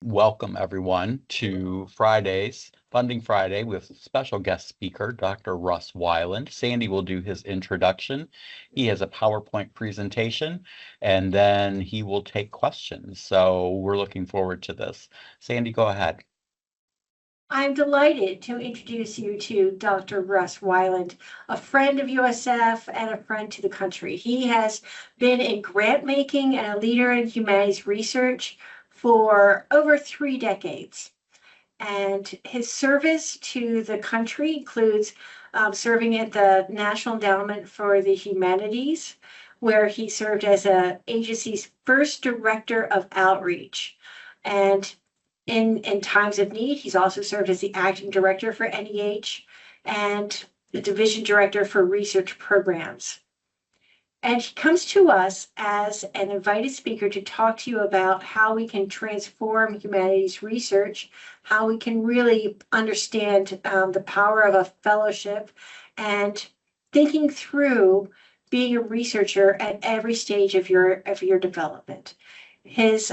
Welcome everyone to Friday's Funding Friday with special guest speaker, Dr. Russ Weiland. Sandy will do his introduction. He has a PowerPoint presentation, and then he will take questions. So we're looking forward to this. Sandy, go ahead. I'm delighted to introduce you to Dr. Russ Weiland, a friend of USF and a friend to the country. He has been in grant making and a leader in humanities research for over 3 decades. And his service to the country includes serving at the National Endowment for the Humanities, where he served as the agency's first director of outreach. And in times of need, he's also served as the acting director for NEH and the division director for research programs. And he comes to us as an invited speaker to talk to you about how we can transform humanities research, how we can really understand the power of a fellowship, and thinking through being a researcher at every stage of your development. His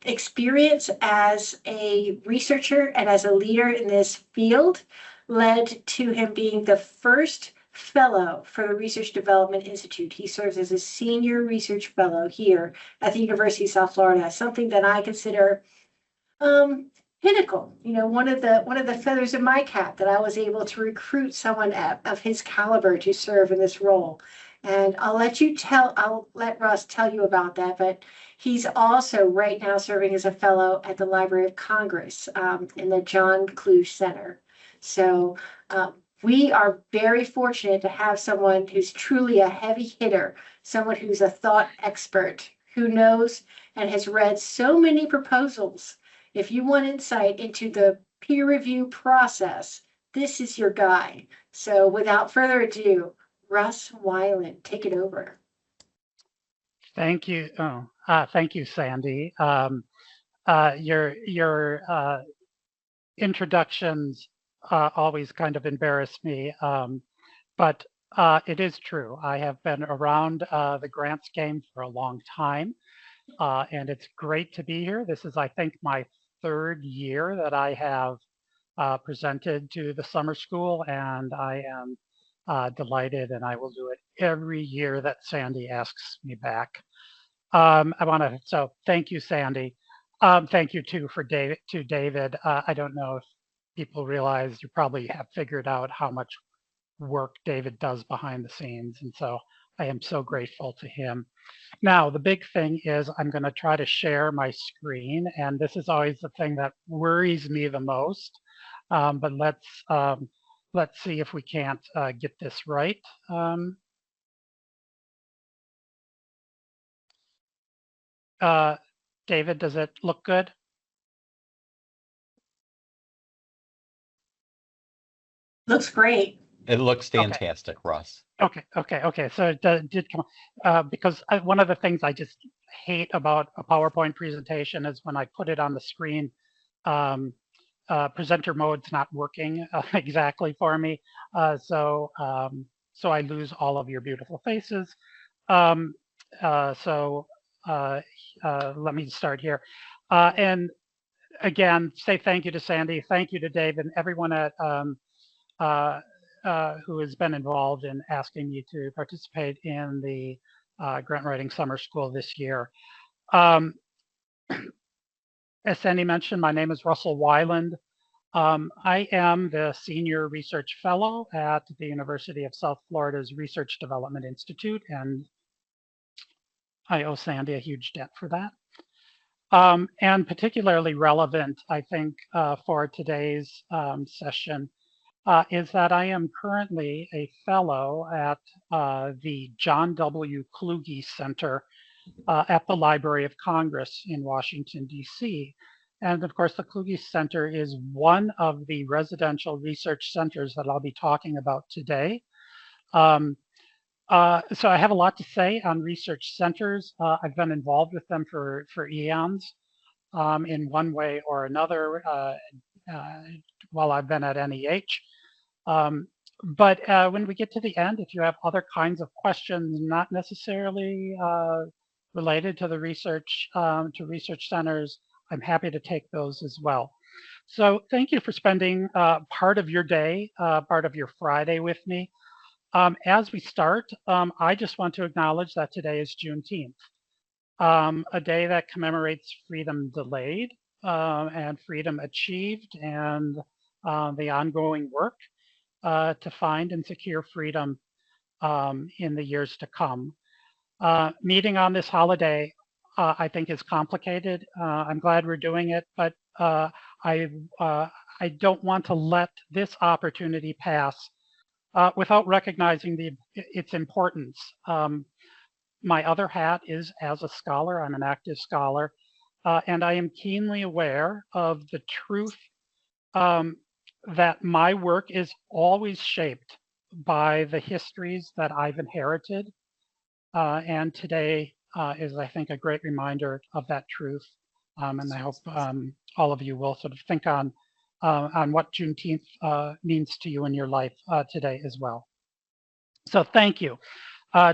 experience as a researcher and as a leader in this field led to him being the first fellow for the Research Development Institute. He serves as a senior research fellow here at the University of South Florida, something that I consider pinnacle. One of the feathers in my cap that I was able to recruit someone of his caliber to serve in this role. And I'll let Russ tell you about that, but he's also right now serving as a fellow at the Library of Congress in the John Kluge Center. So we are very fortunate to have someone who's truly a heavy hitter, someone who's a thought expert, who knows and has read so many proposals. If you want insight into the peer review process, this is your guy. So without further ado, Russ Weiland, take it over. Thank you. Thank you, Sandy. Your introductions always kind of embarrass me, but it is true. I have been around the grants game for a long time, and it's great to be here. This is, I think, my third year that I have presented to the summer school, and I am delighted, and I will do it every year that Sandy asks me back. So thank you, Sandy. Thank you too to David. I don't know if people realize, you probably have figured out how much work David does behind the scenes. And so I am so grateful to him. Now, the big thing is I'm going to try to share my screen. And this is always the thing that worries me the most. But let's see if we can't get this right. David, does it look good? Looks great. It looks fantastic, okay. Russ. Okay. So it did come because one of the things I just hate about a PowerPoint presentation is when I put it on the screen, presenter mode's not working exactly for me. So I lose all of your beautiful faces. Let me start here. And again, say thank you to Sandy, thank you to Dave, and everyone at who has been involved in asking me to participate in the grant writing summer school this year. As Sandy mentioned, my name is Russell Weiland. I am the Senior Research Fellow at the University of South Florida's Research Development Institute, and I owe Sandy a huge debt for that. And particularly relevant, I think, for today's session is that I am currently a fellow at the John W. Kluge Center at the Library of Congress in Washington, D.C. And of course, the Kluge Center is one of the residential research centers that I'll be talking about today. So I have a lot to say on research centers. I've been involved with them for eons in one way or another while I've been at NEH. But when we get to the end, if you have other kinds of questions, not necessarily related to the research centers, I'm happy to take those as well. So thank you for spending part of your day, part of your Friday with me. As we start, I just want to acknowledge that today is Juneteenth, a day that commemorates freedom delayed and freedom achieved, and the ongoing work to find and secure freedom in the years to come. Meeting on this holiday, I think, is complicated. I'm glad we're doing it, but I don't want to let this opportunity pass without recognizing its importance. My other hat is as a scholar. I'm an active scholar, and I am keenly aware of the truth that my work is always shaped by the histories that I've inherited. And today is, I think, a great reminder of that truth. And I hope all of you will sort of think on what Juneteenth means to you in your life today as well. So thank you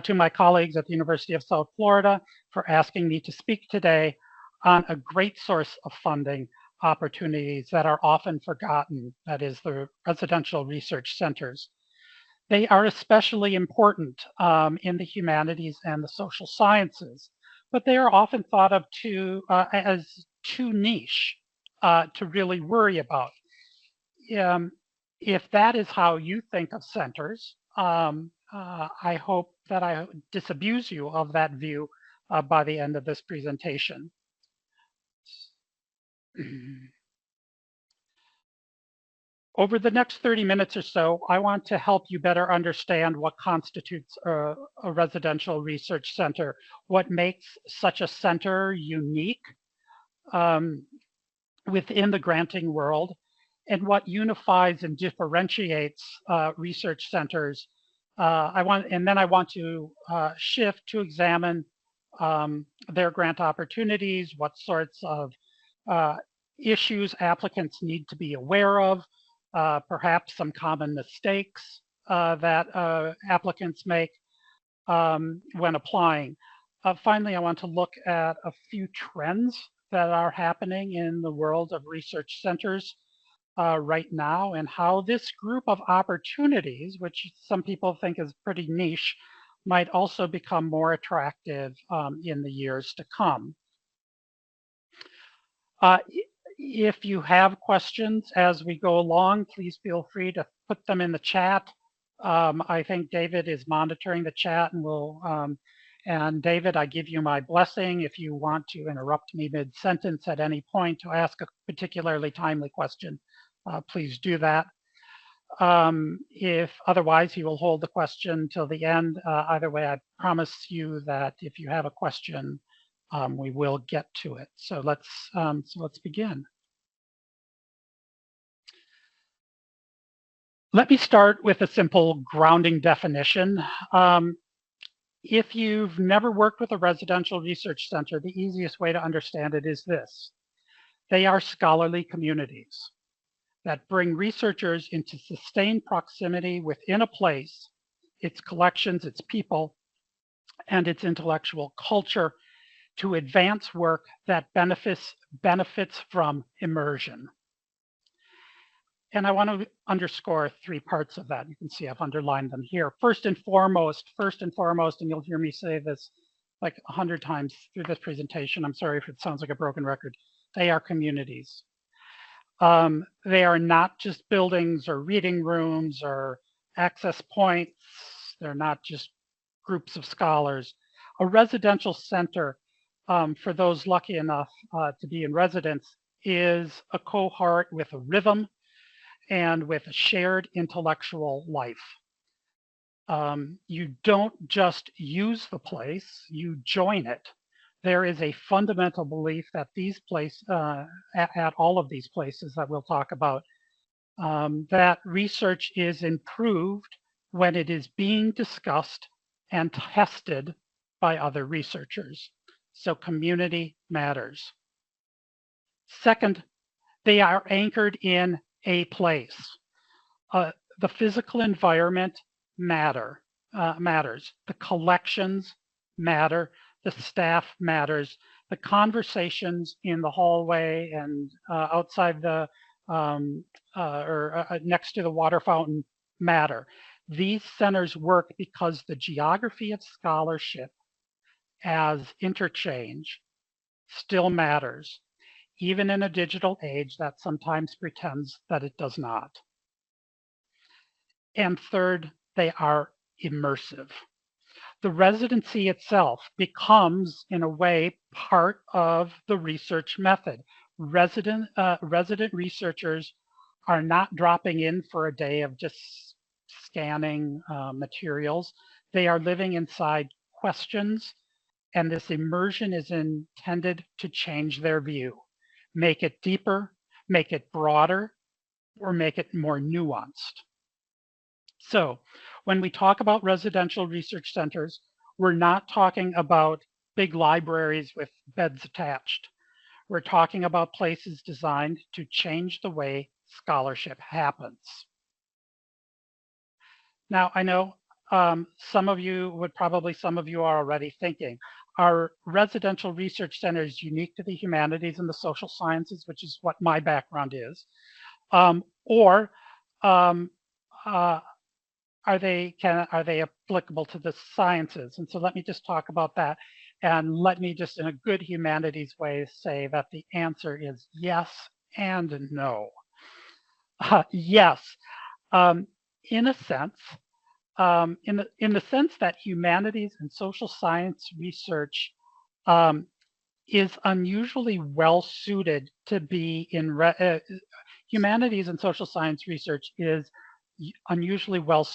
to my colleagues at the University of South Florida for asking me to speak today on a great source of funding opportunities that are often forgotten, that is the residential research centers. They are especially important in the humanities and the social sciences, but they are often thought of as too niche to really worry about. If that is how you think of centers, I hope that I disabuse you of that view by the end of this presentation. Over the next 30 minutes or so, I want to help you better understand what constitutes a residential research center, what makes such a center unique within the granting world, and what unifies and differentiates research centers. And then I want to shift to examine their grant opportunities, what sorts of issues applicants need to be aware of, perhaps some common mistakes that applicants make when applying. Finally, I want to look at a few trends that are happening in the world of research centers right now, and how this group of opportunities, which some people think is pretty niche, might also become more attractive in the years to come. If you have questions as we go along, please feel free to put them in the chat. I think David is monitoring the chat, and David, I give you my blessing if you want to interrupt me mid-sentence at any point to ask a particularly timely question. Please do that. If otherwise, he will hold the question till the end. Either way, I promise you that if you have a question, we will get to it. So let's begin. Let me start with a simple grounding definition. If you've never worked with a residential research center, the easiest way to understand it is this. They are scholarly communities that bring researchers into sustained proximity within a place, its collections, its people, and its intellectual culture to advance work that benefits from immersion. And I want to underscore 3 parts of that. You can see I've underlined them here. First and foremost, and you'll hear me say this like 100 times through this presentation. I'm sorry if it sounds like a broken record. They are communities. They are not just buildings or reading rooms or access points. They're not just groups of scholars. A residential center, for those lucky enough to be in residence, is a cohort with a rhythm and with a shared intellectual life. You don't just use the place, you join it. There is a fundamental belief that these places, at all of these places that we'll talk about, that research is improved when it is being discussed and tested by other researchers. So community matters. Second, they are anchored in a place. The physical environment matters. The collections matter. The staff matters. the conversations in the hallway and outside the next to the water fountain matter. These centers work because the geography of scholarship as interchange still matters, even in a digital age that sometimes pretends that it does not. And third, they are immersive. The residency itself becomes, in a way, part of the research method. Resident researchers are not dropping in for a day of just scanning materials. They are living inside questions, and this immersion is intended to change their view, make it deeper, make it broader, or make it more nuanced. So when we talk about residential research centers, we're not talking about big libraries with beds attached. We're talking about places designed to change the way scholarship happens. Now, I know some of you are already thinking, are residential research centers unique to the humanities and the social sciences, which is what my background is, or are they applicable to the sciences? And so let me just talk about that. And let me just, in a good humanities way, say that the answer is yes and no. Yes, in a sense, in the sense that humanities and social science research is unusually well suited to be in humanities and social science research is unusually well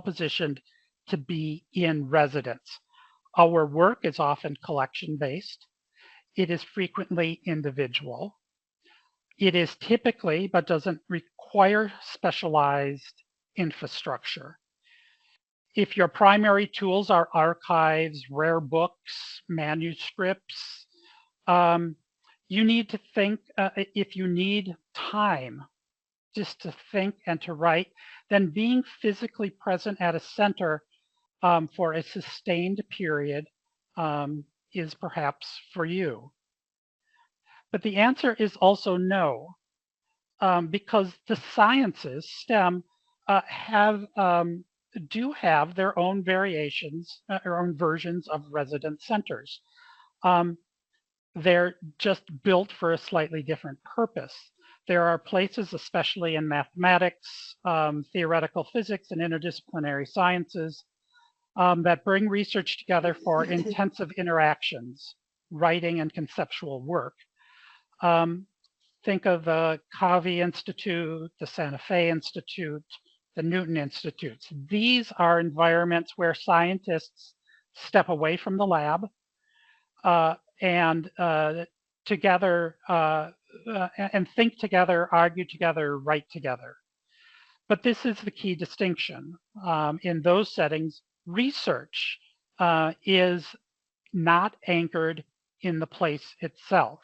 positioned to be in residence. Our work is often collection based. It is frequently individual. It is typically, but doesn't require, specialized infrastructure. If your primary tools are archives, rare books, manuscripts, you need to think, if you need time just to think and to write, then being physically present at a center for a sustained period is perhaps for you. But the answer is also no, because the sciences, STEM, do have their own variations, their own versions of resident centers. They're just built for a slightly different purpose. There are places, especially in mathematics, theoretical physics, and interdisciplinary sciences, that bring research together for intensive interactions, writing and conceptual work. Think of the Covey Institute, the Santa Fe Institute, the Newton Institutes. These are environments where scientists step away from the lab and together and think together, argue together, write together. But this is the key distinction. In those settings, research is not anchored in the place itself.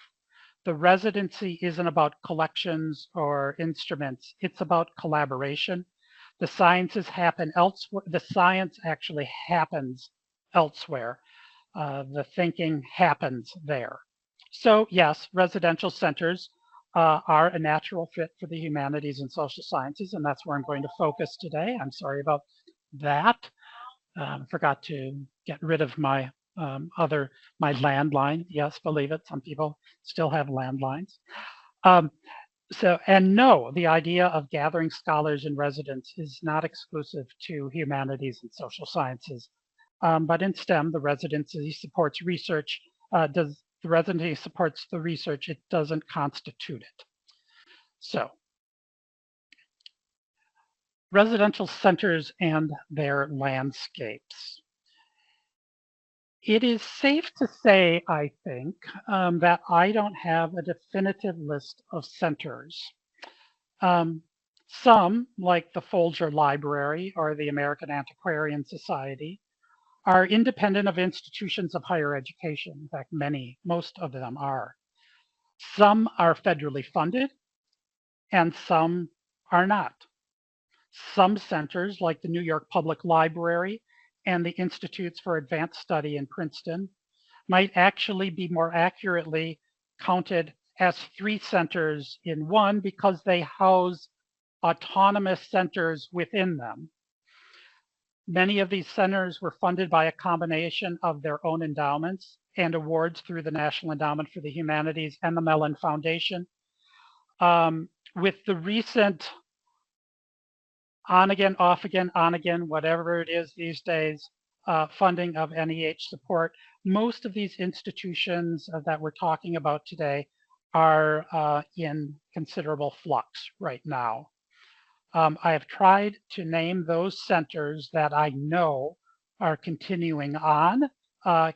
The residency isn't about collections or instruments. It's about collaboration. The sciences happen elsewhere. The science actually happens elsewhere. The thinking happens there. So yes, residential centers are a natural fit for the humanities and social sciences, and that's where I'm going to focus today. I'm sorry about that. Forgot to get rid of my my landline. Yes, believe it, some people still have landlines. And no, the idea of gathering scholars in residence is not exclusive to humanities and social sciences. But in STEM, the residency supports research. The residency supports the research, it doesn't constitute it. So, residential centers and their landscapes. It is safe to say, I think, that I don't have a definitive list of centers. Some, like the Folger Library or the American Antiquarian Society, are independent of institutions of higher education. In fact, most of them are. Some are federally funded and some are not. Some centers, like the New York Public Library and the Institutes for Advanced Study in Princeton, might actually be more accurately counted as 3 centers in one because they house autonomous centers within them. Many of these centers were funded by a combination of their own endowments and awards through the National Endowment for the Humanities and the Mellon Foundation. With the recent on again, off again, on again, whatever it is these days, funding of NEH support, most of these institutions that we're talking about today are in considerable flux right now. I have tried to name those centers that I know are continuing on,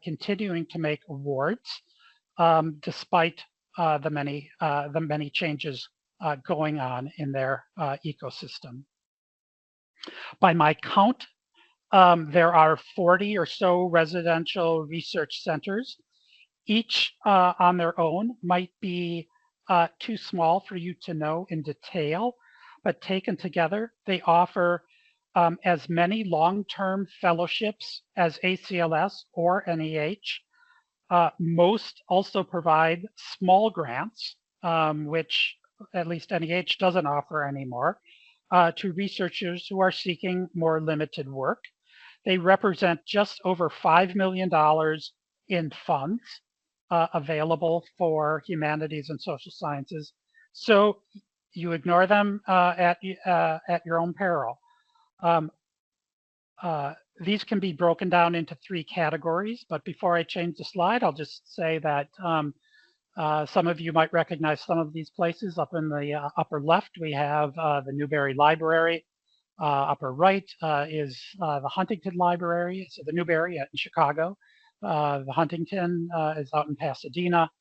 continuing to make awards, despite the many changes going on in their ecosystem. By my count, there are 40 or so residential research centers. Each on their own might be too small for you to know in detail, but taken together, they offer as many long-term fellowships as ACLS or NEH. Most also provide small grants, which at least NEH doesn't offer anymore, to researchers who are seeking more limited work. They represent just over $5 million in funds available for humanities and social sciences. So you ignore them at your own peril. These can be broken down into 3 categories, but before I change the slide, I'll just say that some of you might recognize some of these places. Up in the upper left, we have the Newberry Library. Upper right is the Huntington Library, so the Newberry in Chicago. The Huntington is out in Pasadena.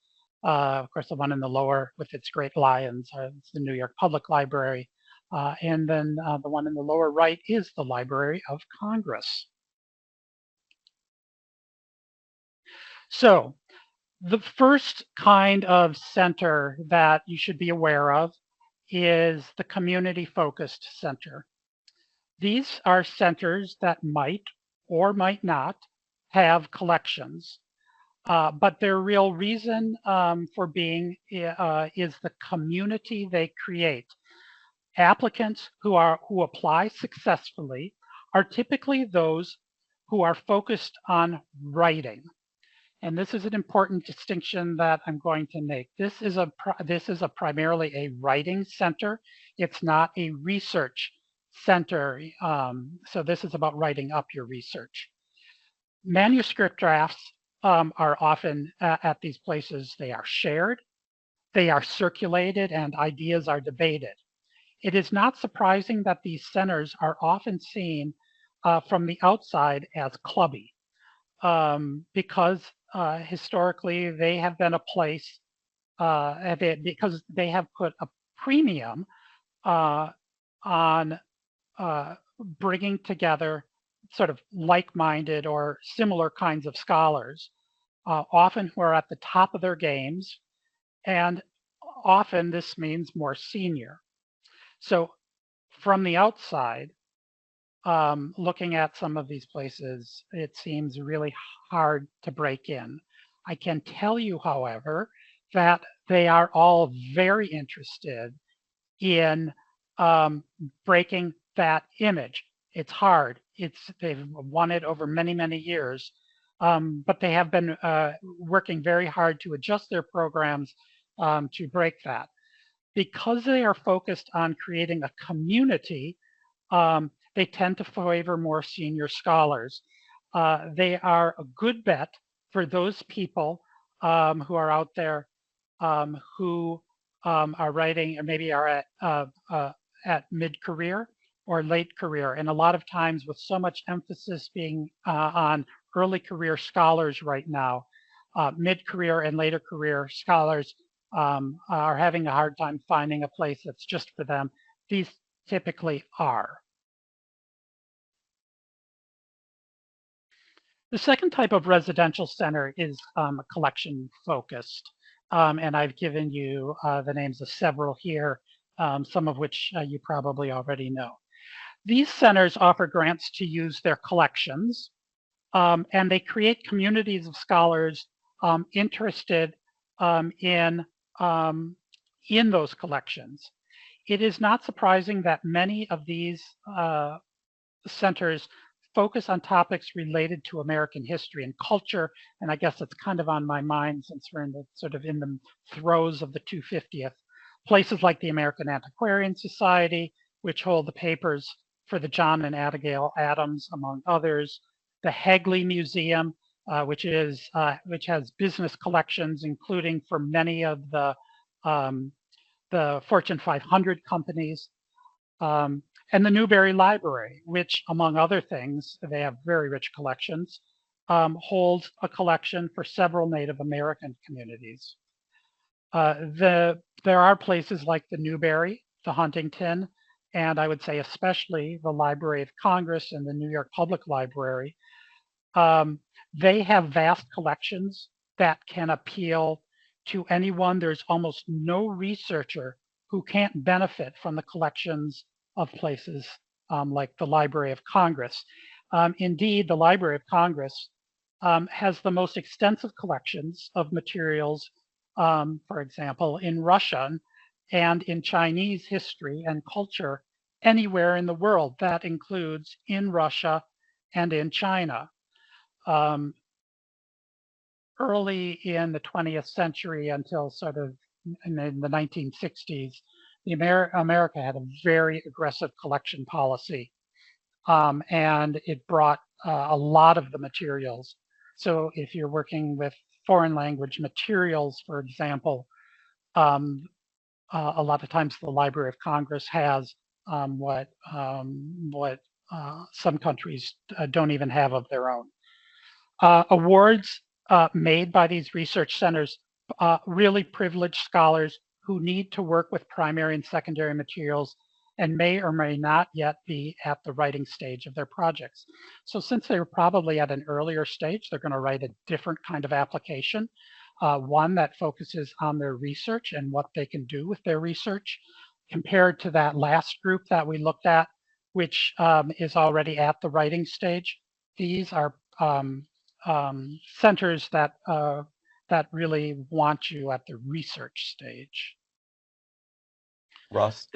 Of course, the one in the lower with its great lions is the New York Public Library. And then the one in the lower right is the Library of Congress. So the first kind of center that you should be aware of is the community-focused center. These are centers that might or might not have collections, but their real reason for being is the community they create. Applicants who apply successfully are typically those who are focused on writing. And this is an important distinction that I'm going to make. This is primarily a writing center. It's not a research center. So this is about writing up your research. Manuscript drafts are often at these places. They are shared, they are circulated, and ideas are debated. It is not surprising that these centers are often seen from the outside as clubby, because historically they have been a place, because they have put a premium on bringing together sort of like-minded or similar kinds of scholars, often who are at the top of their games, and often this means more senior. So from the outside, looking at some of these places, it seems really hard to break in. I can tell you, however, that they are all very interested in breaking that image. It's hard. They've won it over many, many years, but they have been working very hard to adjust their programs to break that. Because they are focused on creating a community, they tend to favor more senior scholars. They are a good bet for those people who are out there who are writing or maybe are at mid-career or late career. And a lot of times with so much emphasis being on early career scholars right now, mid-career and later career scholars are having a hard time finding a place that's just for them. These typically are. The second type of residential center is collection focused. And I've given you the names of several here, some of which you probably already know. These centers offer grants to use their collections, and they create communities of scholars interested in those collections. It is not surprising that many of these centers focus on topics related to American history and culture, and I guess it's kind of on my mind since we're in the sort of in the throes of the 250th. Places like the American Antiquarian Society, which hold the papers for the John and Abigail Adams, among others. The Hagley Museum, which has business collections, including for many of the Fortune 500 companies. And the Newberry Library, which, among other things, they have very rich collections, holds a collection for several Native American communities. There are places like the Newberry, the Huntington, and I would say especially the Library of Congress and the New York Public Library. They have vast collections that can appeal to anyone. There's almost no researcher who can't benefit from the collections of places like the Library of Congress. Indeed, the Library of Congress has the most extensive collections of materials, for example, in Russian and in Chinese history and culture anywhere in the world. That includes in Russia and in China. Early in the 20th century until sort of in the 1960s, America had a very aggressive collection policy, and it brought a lot of the materials. So if you're working with foreign language materials, for example, a lot of times the Library of Congress has what some countries don't even have of their own. Awards made by these research centers really privilege scholars who need to work with primary and secondary materials and may or may not yet be at the writing stage of their projects. So since they were probably at an earlier stage, they're going to write a different kind of application, one that focuses on their research and what they can do with their research, compared to that last group that we looked at, which is already at the writing stage. These are centers that really want you at the research stage. Russ,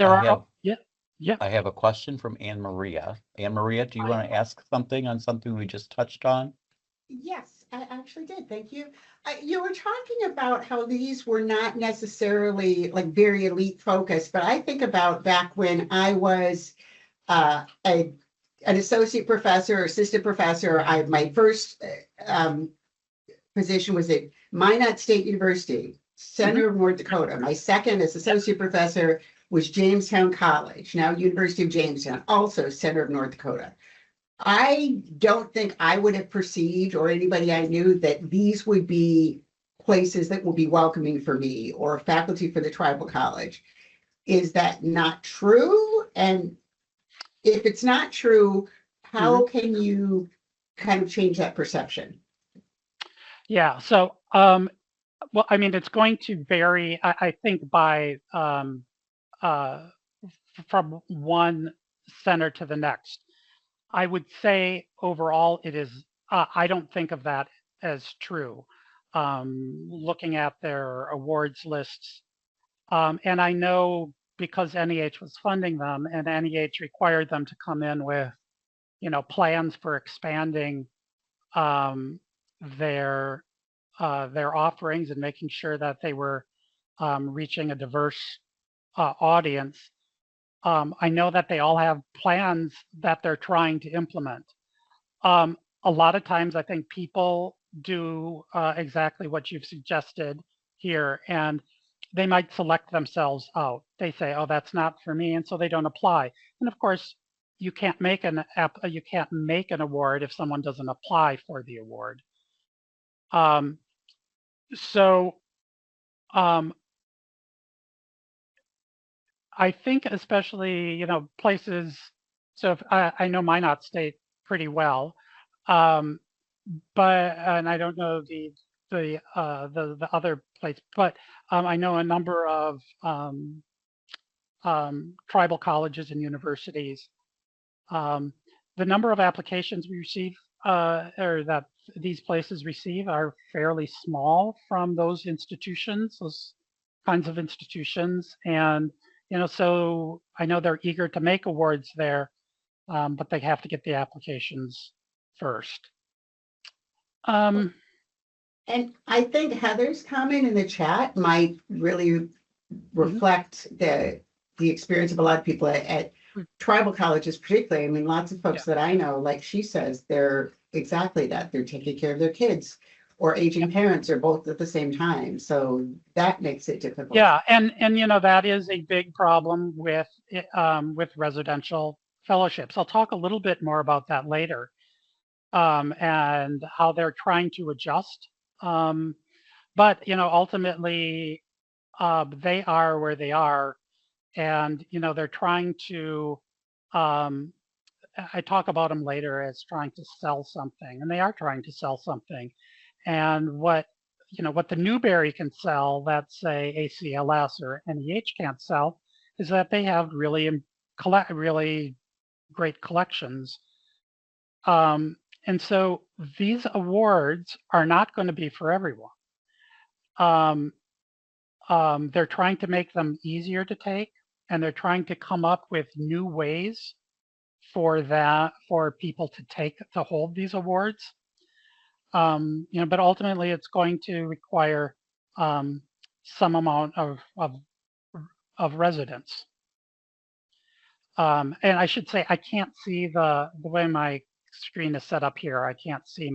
Yeah. I have a question from Anne Maria. Anne Maria, do you want to ask something on something we just touched on? Yes, I actually did. Thank you. You were talking about how these were not necessarily like very elite focused, but I think about back when I was an associate professor or assistant professor. My first position was at Minot State University, Center of North Dakota. My second as associate professor was Jamestown College, now University of Jamestown, also Center of North Dakota. I don't think I would have perceived, or anybody I knew, that these would be places that would be welcoming for me or faculty for the tribal college. Is that not true? And if it's not true, how can you kind of change that perception? Yeah, so, well, I mean, it's going to vary, I think, by from one center to the next. I would say overall it is, I don't think of that as true. Looking at their awards lists, and I know because NEH was funding them and NEH required them to come in with, plans for expanding their offerings and making sure that they were reaching a diverse audience. I know that they all have plans that they're trying to implement. A lot of times I think people do exactly what you've suggested here, and they might select themselves out. They say, oh, that's not for me, and so they don't apply. And of course, you can't make an award if someone doesn't apply for the award. I think especially, places, so if, I know Minot State pretty well, and I don't know the other place, but I know a number of tribal colleges and universities. The number of applications we receive, or that these places receive are fairly small from those institutions, those kinds of institutions. And, so I know they're eager to make awards there, but they have to get the applications first. And I think Heather's comment in the chat might really reflect the experience of a lot of people at tribal colleges particularly. I mean, lots of folks that I know, like she says, they're exactly that. They're taking care of their kids or aging parents or both at the same time. So that makes it difficult. Yeah, and that is a big problem with residential fellowships. I'll talk a little bit more about that later, and how they're trying to adjust. But ultimately, they are where they are, and they're trying to. I talk about them later as trying to sell something, and they are trying to sell something. And what the Newberry can sell that say ACLS or NEH can't sell is that they have really great collections. And so these awards are not going to be for everyone. They're trying to make them easier to take, and they're trying to come up with new ways for people to hold these awards. But ultimately it's going to require some amount of residence. And I should say, I can't see the way my screen is set up here. I can't see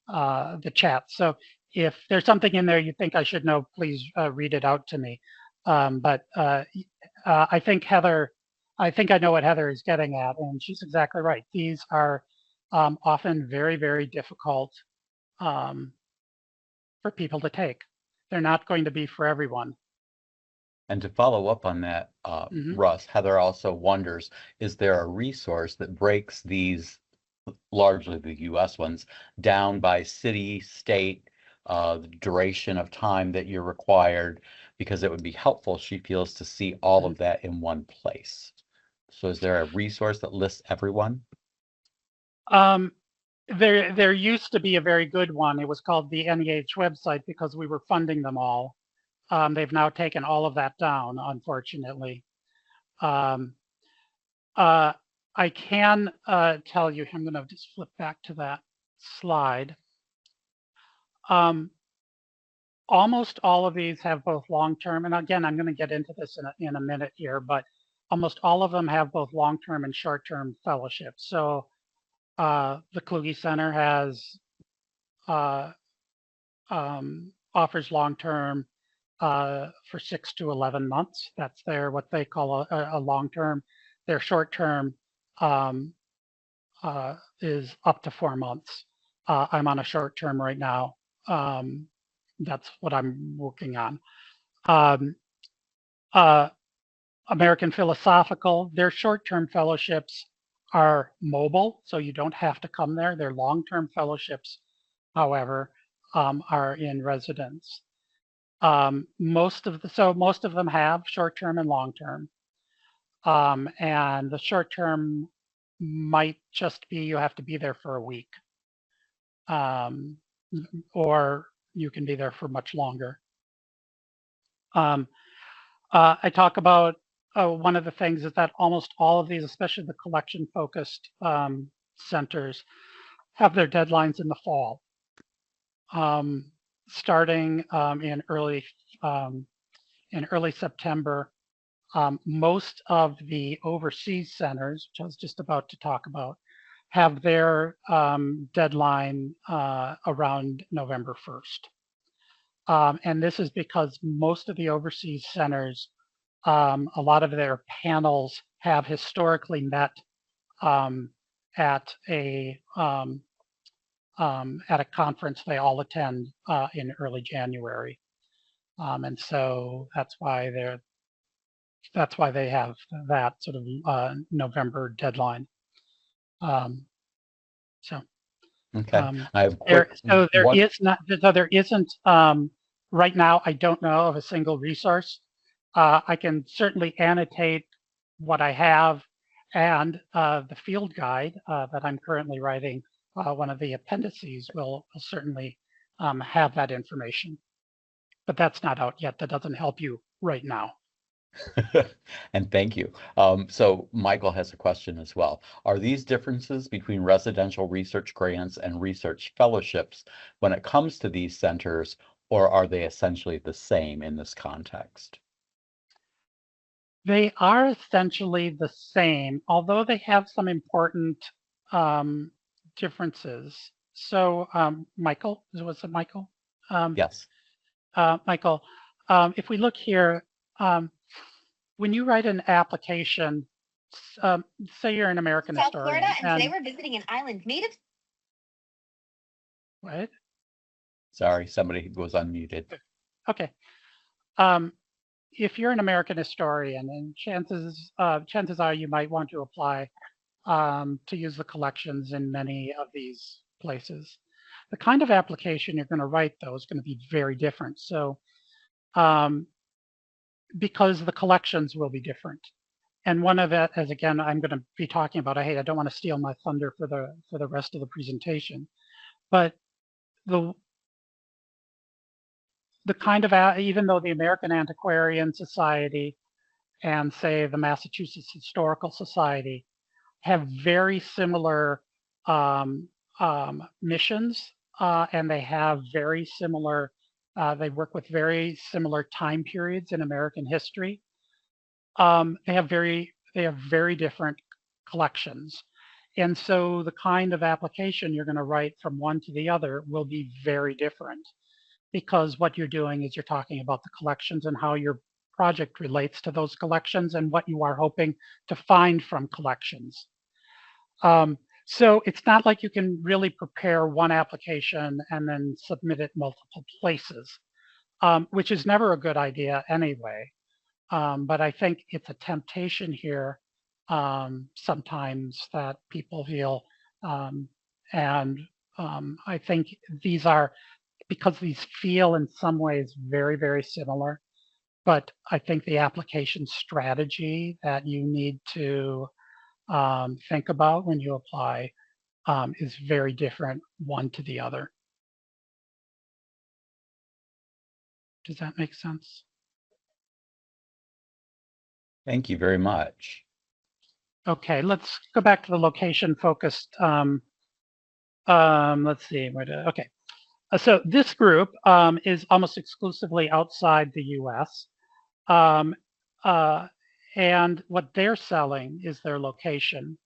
the chat. So if there's something in there you think I should know, please read it out to me. But I think I know what Heather is getting at, and she's exactly right. These are often very, very difficult for people to take. They're not going to be for everyone. And to follow up on that, Russ, Heather also wonders, is there a resource that breaks these, largely the US ones, down by city, state, the duration of time that you're required? Because it would be helpful, she feels, to see all of that in one place. So is there a resource that lists everyone? There used to be a very good one. It was called the NEH website because we were funding them all. They've now taken all of that down, unfortunately. I can tell you, I'm going to just flip back to that slide. Almost all of these have both long-term, and again, I'm going to get into this in a minute here, but almost all of them have both long-term and short-term fellowships. So the Kluge Center offers long-term for 6 to 11 months. That's what they call a long-term. Their short-term is up to 4 months. I'm on a short-term right now. That's what I'm working on. American Philosophical, their short-term fellowships are mobile, so you don't have to come there. Their long-term fellowships, however, are in residence. Most of them have short-term and long-term. And the short-term might just be you have to be there for a week. Or you can be there for much longer. I talk about one of the things is that almost all of these, especially the collection-focused centers, have their deadlines in the fall, starting in early September. Most of the overseas centers, which I was just about to talk about, have their deadline around November 1st. And this is because most of the overseas centers, a lot of their panels have historically met at a conference they all attend in early January. And so that's why they have that sort of November deadline. Okay. There isn't right now. I don't know of a single resource. I can certainly annotate what I have, and the field guide that I'm currently writing one of the appendices will certainly have that information. But that's not out yet. That doesn't help you right now. And thank you. So Michael has a question as well. Are these differences between residential research grants and research fellowships when it comes to these centers, or are they essentially the same in this context? They are essentially the same, although they have some important differences. So, Michael, was it Michael? Yes. Michael, if we look here, when you write an application, say you're an American South historian. Florida, and today we're visiting an island native. What? Sorry, somebody was unmuted. Okay. If you're an American historian, and chances are you might want to apply to use the collections in many of these places. The kind of application you're going to write, though, is going to be very different. So, because the collections will be different. And one of it, as again, I'm going to be talking about, I don't want to steal my thunder for the rest of the presentation, but the kind of, even though the American Antiquarian Society and say the Massachusetts Historical Society have very similar missions, and they have very similar, they work with very similar time periods in American history. They have very different collections. And so the kind of application you're going to write from one to the other will be very different, because what you're doing is you're talking about the collections and how your project relates to those collections and what you are hoping to find from collections. So it's not like you can really prepare one application and then submit it multiple places, which is never a good idea anyway. But I think it's a temptation here sometimes that people feel, and I think these are, because these feel in some ways very, very similar, but I think the application strategy that you need to think about when you apply is very different one to the other. Does that make sense? Thank you very much. Okay, let's go back to the location focused. Let's see. Okay. So this group is almost exclusively outside the US. And what they're selling is their location,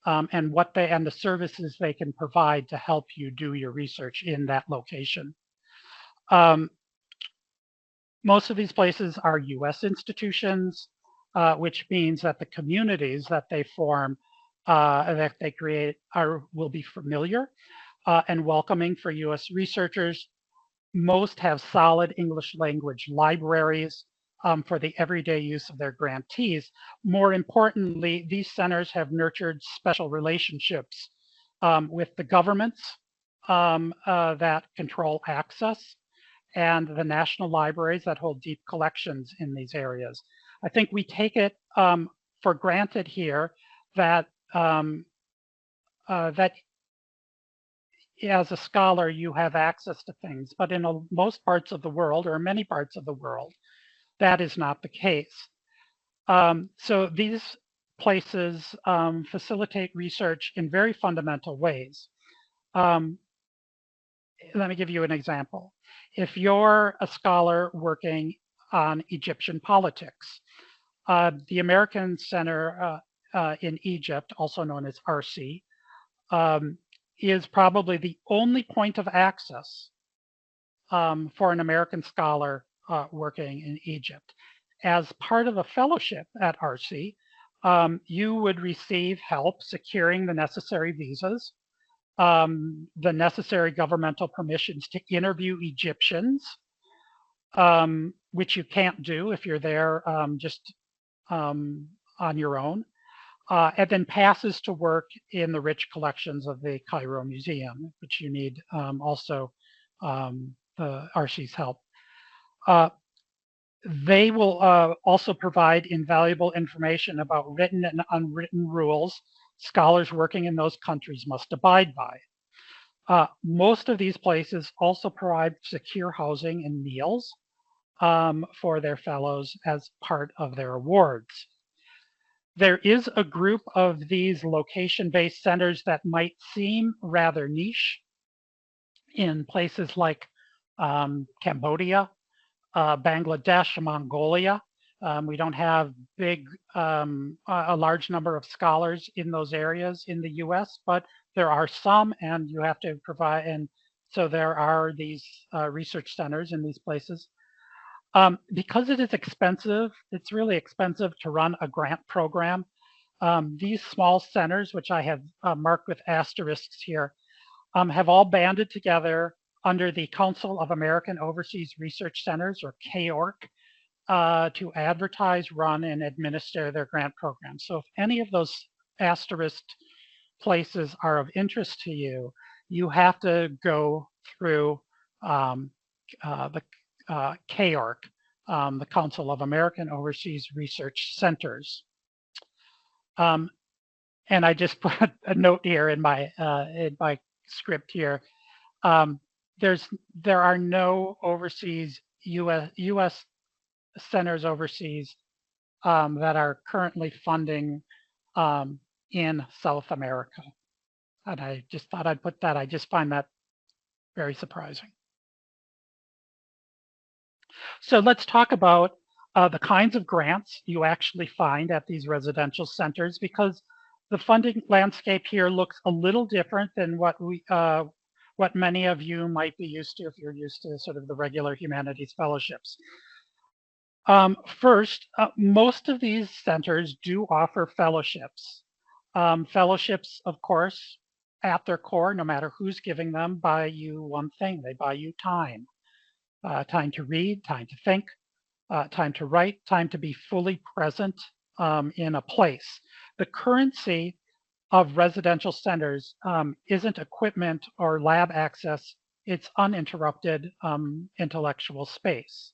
and the services they can provide to help you do your research in that location. Most of these places are US institutions, which means that the communities that they form, that they create, will be familiar and welcoming for US researchers. Most have solid English language libraries for the everyday use of their grantees. More importantly, these centers have nurtured special relationships with the governments that control access, and the national libraries that hold deep collections in these areas. I think we take it for granted here that that as a scholar you have access to things, but in most parts of the world, or many parts of the world, that is not the case. So these places facilitate research in very fundamental ways. Let me give you an example. If you're a scholar working on Egyptian politics, the American Center in Egypt, also known as ARCI, is probably the only point of access for an American scholar working in Egypt. As part of a fellowship at ARCI, you would receive help securing the necessary visas, the necessary governmental permissions to interview Egyptians, which you can't do if you're there just on your own, and then passes to work in the rich collections of the Cairo Museum, which you need also the ARCI's help. They will also provide invaluable information about written and unwritten rules scholars working in those countries must abide by. Most of these places also provide secure housing and meals for their fellows as part of their awards. There is a group of these location-based centers that might seem rather niche in places like Cambodia, Bangladesh, Mongolia. We don't have a large number of scholars in those areas in the US, but there are some, and you have to provide, and so there are these research centers in these places. Because it is expensive, it's really expensive to run a grant program. These small centers, which I have marked with asterisks here, have all banded together under the Council of American Overseas Research Centers, or KORC, to advertise, run, and administer their grant programs. So if any of those asterisked places are of interest to you, you have to go through the KORC, the Council of American Overseas Research Centers. And I just put a note here in my script here. There are no overseas U.S. centers overseas that are currently funding in South America. And I just thought I'd put that. I just find that very surprising. So let's talk about the kinds of grants you actually find at these residential centers, because the funding landscape here looks a little different than what many of you might be used to if you're used to sort of the regular humanities fellowships. First, most of these centers do offer fellowships. Fellowships, of course, at their core, no matter who's giving them, buy you one thing. They buy you time. Time to read, time to think, time to write, time to be fully present in a place. The currency of residential centers isn't equipment or lab access, it's uninterrupted intellectual space.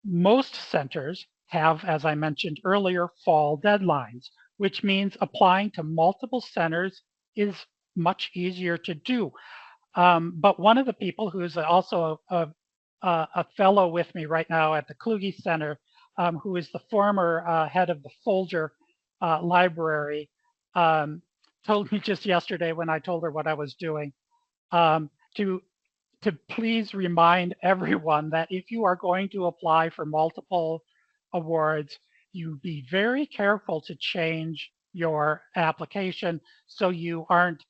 Most centers have, as I mentioned earlier, fall deadlines, which means applying to multiple centers is much easier to do. But one of the people who's also a fellow with me right now at the Kluge Center, who is the former head of the Folger Library, told me just yesterday when I told her what I was doing, to please remind everyone that if you are going to apply for multiple awards, you be very careful to change your application so you aren't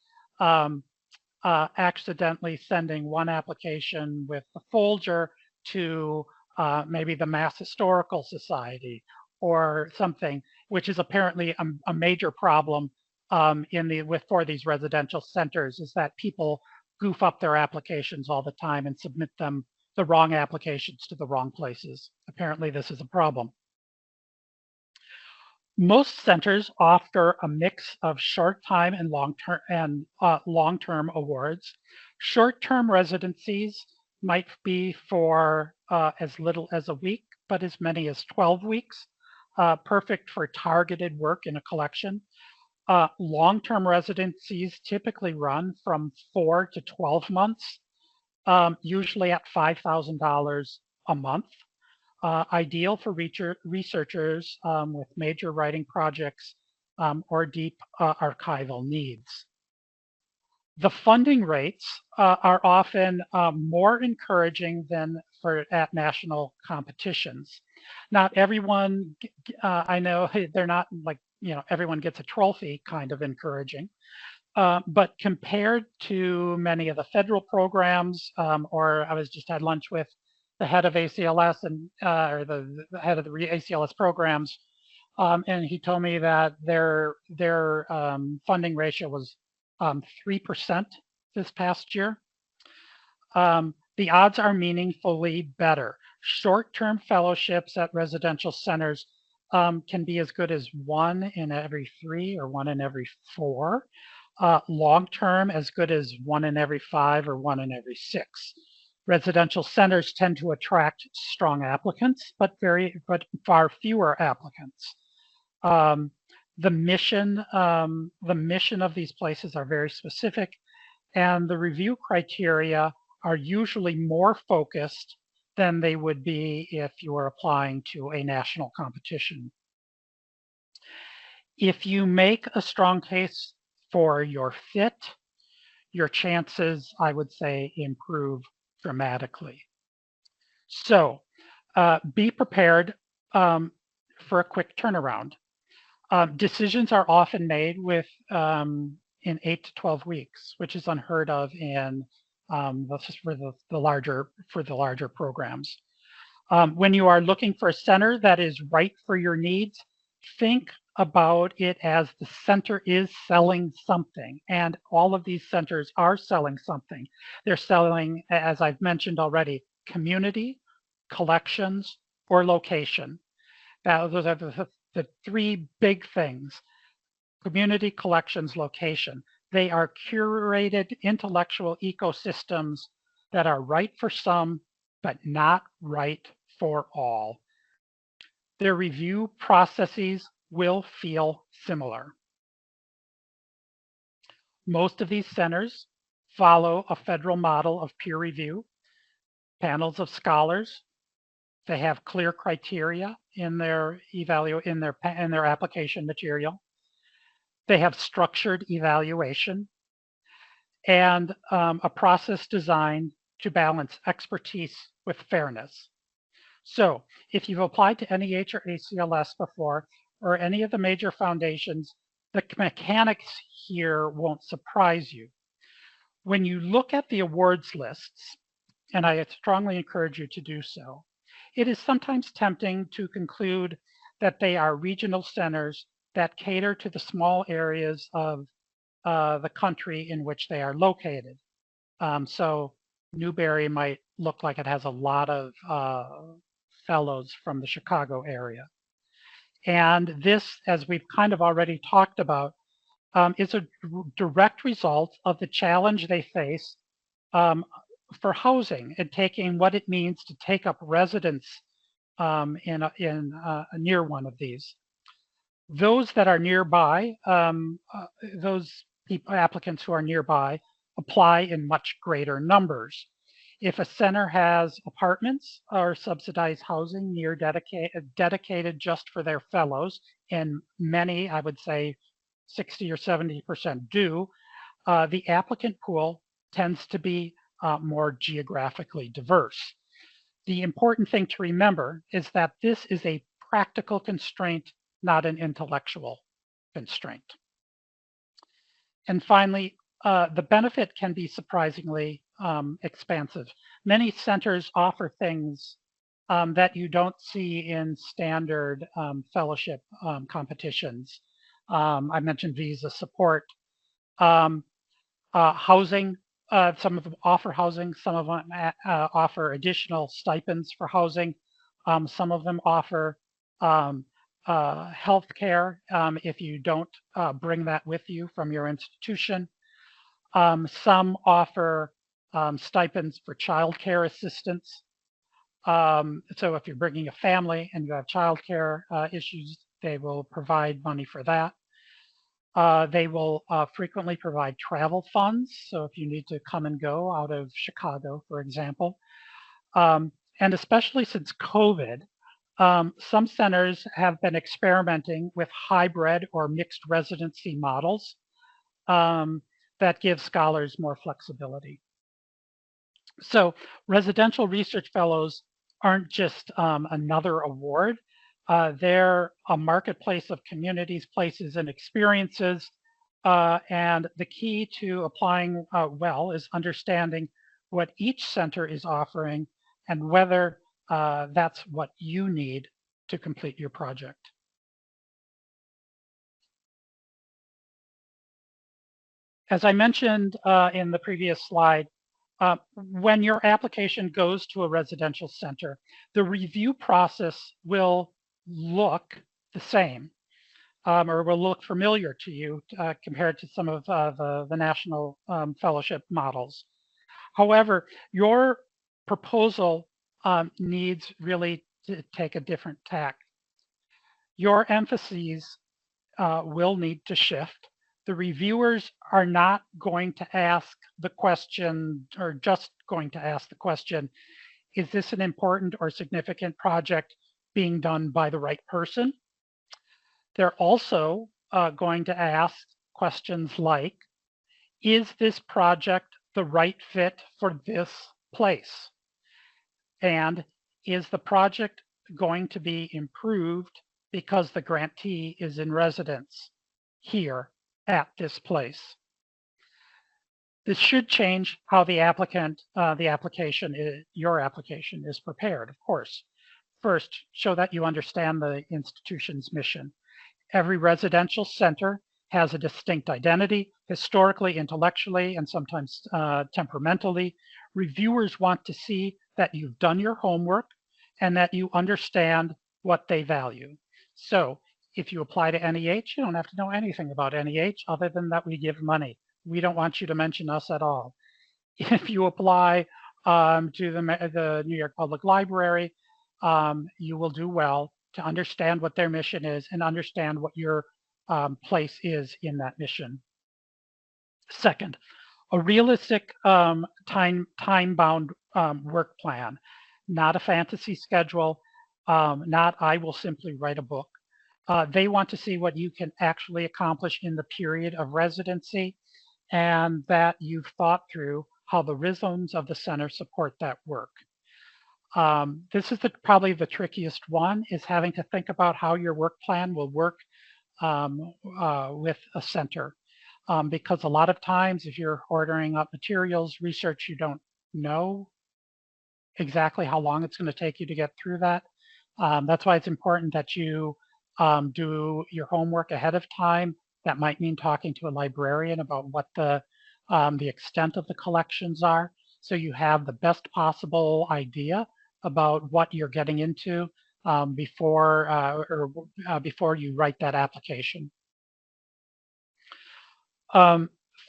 accidentally sending one application with the Folger to maybe the Mass Historical Society or something, which is apparently a major problem for these residential centers, is that people goof up their applications all the time and submit the wrong applications to the wrong places. Apparently this is a problem. Most centers offer a mix of short-time and long-term awards. Short-term residencies might be for as little as a week, but as many as 12 weeks, perfect for targeted work in a collection. Long-term residencies typically run from 4 to 12 months, usually at $5,000 a month. Ideal for researchers with major writing projects or deep archival needs. The funding rates are often more encouraging than at national competitions. Not everyone, I know they're not like, everyone gets a trophy kind of encouraging. But compared to many of the federal programs, or I just had lunch with the head of ACLS or the head of the ACLS programs, and he told me that their funding ratio was 3% this past year. The odds are meaningfully better. Short-term fellowships at residential centers can be as good as 1 in every 3 or 1 in every 4. Long-term, as good as 1 in every 5 or 1 in every 6. Residential centers tend to attract strong applicants, but far fewer applicants. The mission of these places are very specific. and the review criteria are usually more focused than they would be if you were applying to a national competition. If you make a strong case for your fit, your chances, I would say, improve dramatically. So be prepared for a quick turnaround. Decisions are often made in 8 to 12 weeks, which is unheard of in for the larger programs. When you are looking for a center that is right for your needs, think about it as the center is selling something, and all of these centers are selling something. They're selling, as I've mentioned already, community, collections, or location. Now, those are the three big things: community, collections, location. They are curated intellectual ecosystems that are right for some, but not right for all. Their review processes will feel similar. Most of these centers follow a federal model of peer review, panels of scholars. They have clear criteria in their application material. They have structured evaluation and a process designed to balance expertise with fairness. So if you've applied to NEH or ACLS before, or any of the major foundations, the mechanics here won't surprise you. When you look at the awards lists, and I strongly encourage you to do so, it is sometimes tempting to conclude that they are regional centers that cater to the small areas of the country in which they are located. So Newberry might look like it has a lot of fellows from the Chicago area. And this, as we've kind of already talked about, is a direct result of the challenge they face for housing and taking what it means to take up residence near one of these. Those that are nearby, those applicants who are nearby, apply in much greater numbers. If a center has apartments or subsidized housing near dedicated just for their fellows, and many, I would say 60 or 70% do, the applicant pool tends to be more geographically diverse. The important thing to remember is that this is a practical constraint, not an intellectual constraint. And finally, the benefit can be surprisingly expansive. Many centers offer things that you don't see in standard fellowship competitions. I mentioned visa support, housing. Some of them offer housing, some of them offer additional stipends for housing. Some of them offer health care if you don't bring that with you from your institution. Some offer stipends for childcare assistance. So if you're bringing a family and you have childcare issues, they will provide money for that. They will frequently provide travel funds. So if you need to come and go out of Chicago, for example, and especially since COVID, some centers have been experimenting with hybrid or mixed residency models that give scholars more flexibility. So residential research fellows aren't just another award. They're a marketplace of communities, places, and experiences. And the key to applying well is understanding what each center is offering and whether that's what you need to complete your project. As I mentioned in the previous slide, when your application goes to a residential center, the review process will look the same or will look familiar to you compared to some of the national fellowship models. However, your proposal needs really to take a different tack. Your emphases will need to shift. The reviewers are not going to ask the question, or just going to ask the question, is this an important or significant project being done by the right person? They're also going to ask questions like, is this project the right fit for this place? And is the project going to be improved because the grantee is in residence here at this place? This should change how the your application is prepared, of course. First, show that you understand the institution's mission. Every residential center has a distinct identity, historically, intellectually, and sometimes temperamentally. Reviewers want to see that you've done your homework and that you understand what they value. So if you apply to NEH, you don't have to know anything about NEH other than that we give money. We don't want you to mention us at all. If you apply to the New York Public Library, you will do well to understand what their mission is and understand what your place is in that mission. Second, a realistic time-bound work plan, not a fantasy schedule, not I will simply write a book. They want to see what you can actually accomplish in the period of residency and that you've thought through how the rhythms of the center support that work. This is probably the trickiest one, is having to think about how your work plan will work with a center. Because a lot of times if you're ordering up materials, research, you don't know exactly how long it's going to take you to get through that. That's why it's important that you do your homework ahead of time. That might mean talking to a librarian about what the extent of the collections are, so you have the best possible idea about what you're getting into before you write that application.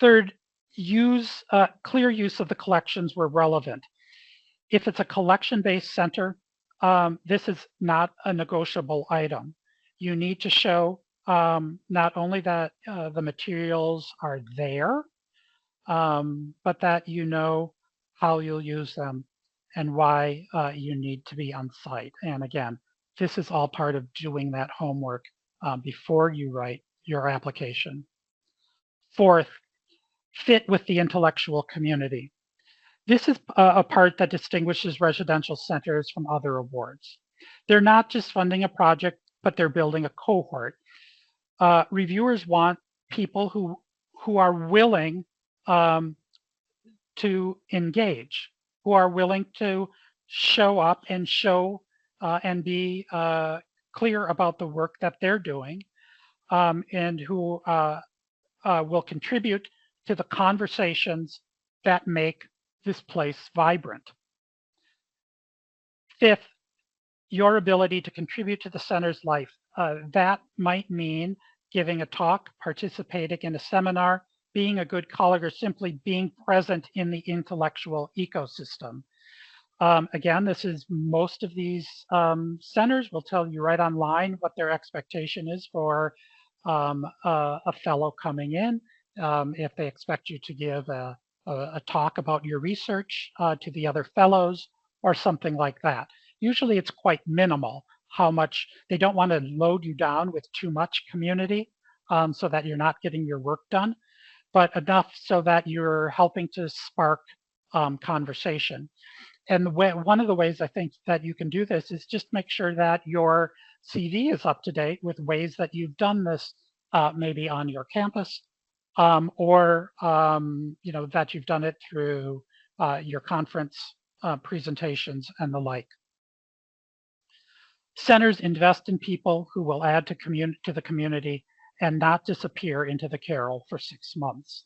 Third, use clear use of the collections where relevant. If it's a collection-based center, this is not a negotiable item. You need to show not only that the materials are there, but that you know how you'll use them and why you need to be on site. And again, this is all part of doing that homework before you write your application. Fourth, fit with the intellectual community. This is a part that distinguishes residential centers from other awards. They're not just funding a project, but they're building a cohort. Reviewers want people who are willing to engage, who are willing to show up and show and be clear about the work that they're doing, and who will contribute to the conversations that make this place vibrant. Fifth, your ability to contribute to the center's life. That might mean giving a talk, participating in a seminar, being a good colleague, or simply being present in the intellectual ecosystem. Again, this is most of these centers will tell you right online what their expectation is for a fellow coming in. If they expect you to give a talk about your research to the other fellows or something like that. Usually it's quite minimal how much they don't want to load you down with too much community so that you're not getting your work done, but enough so that you're helping to spark conversation. And one of the ways I think that you can do this is just make sure that your CV is up to date with ways that you've done this maybe on your campus or that you've done it through your conference presentations and the like. Centers invest in people who will add to the community and not disappear into the Carroll for 6 months.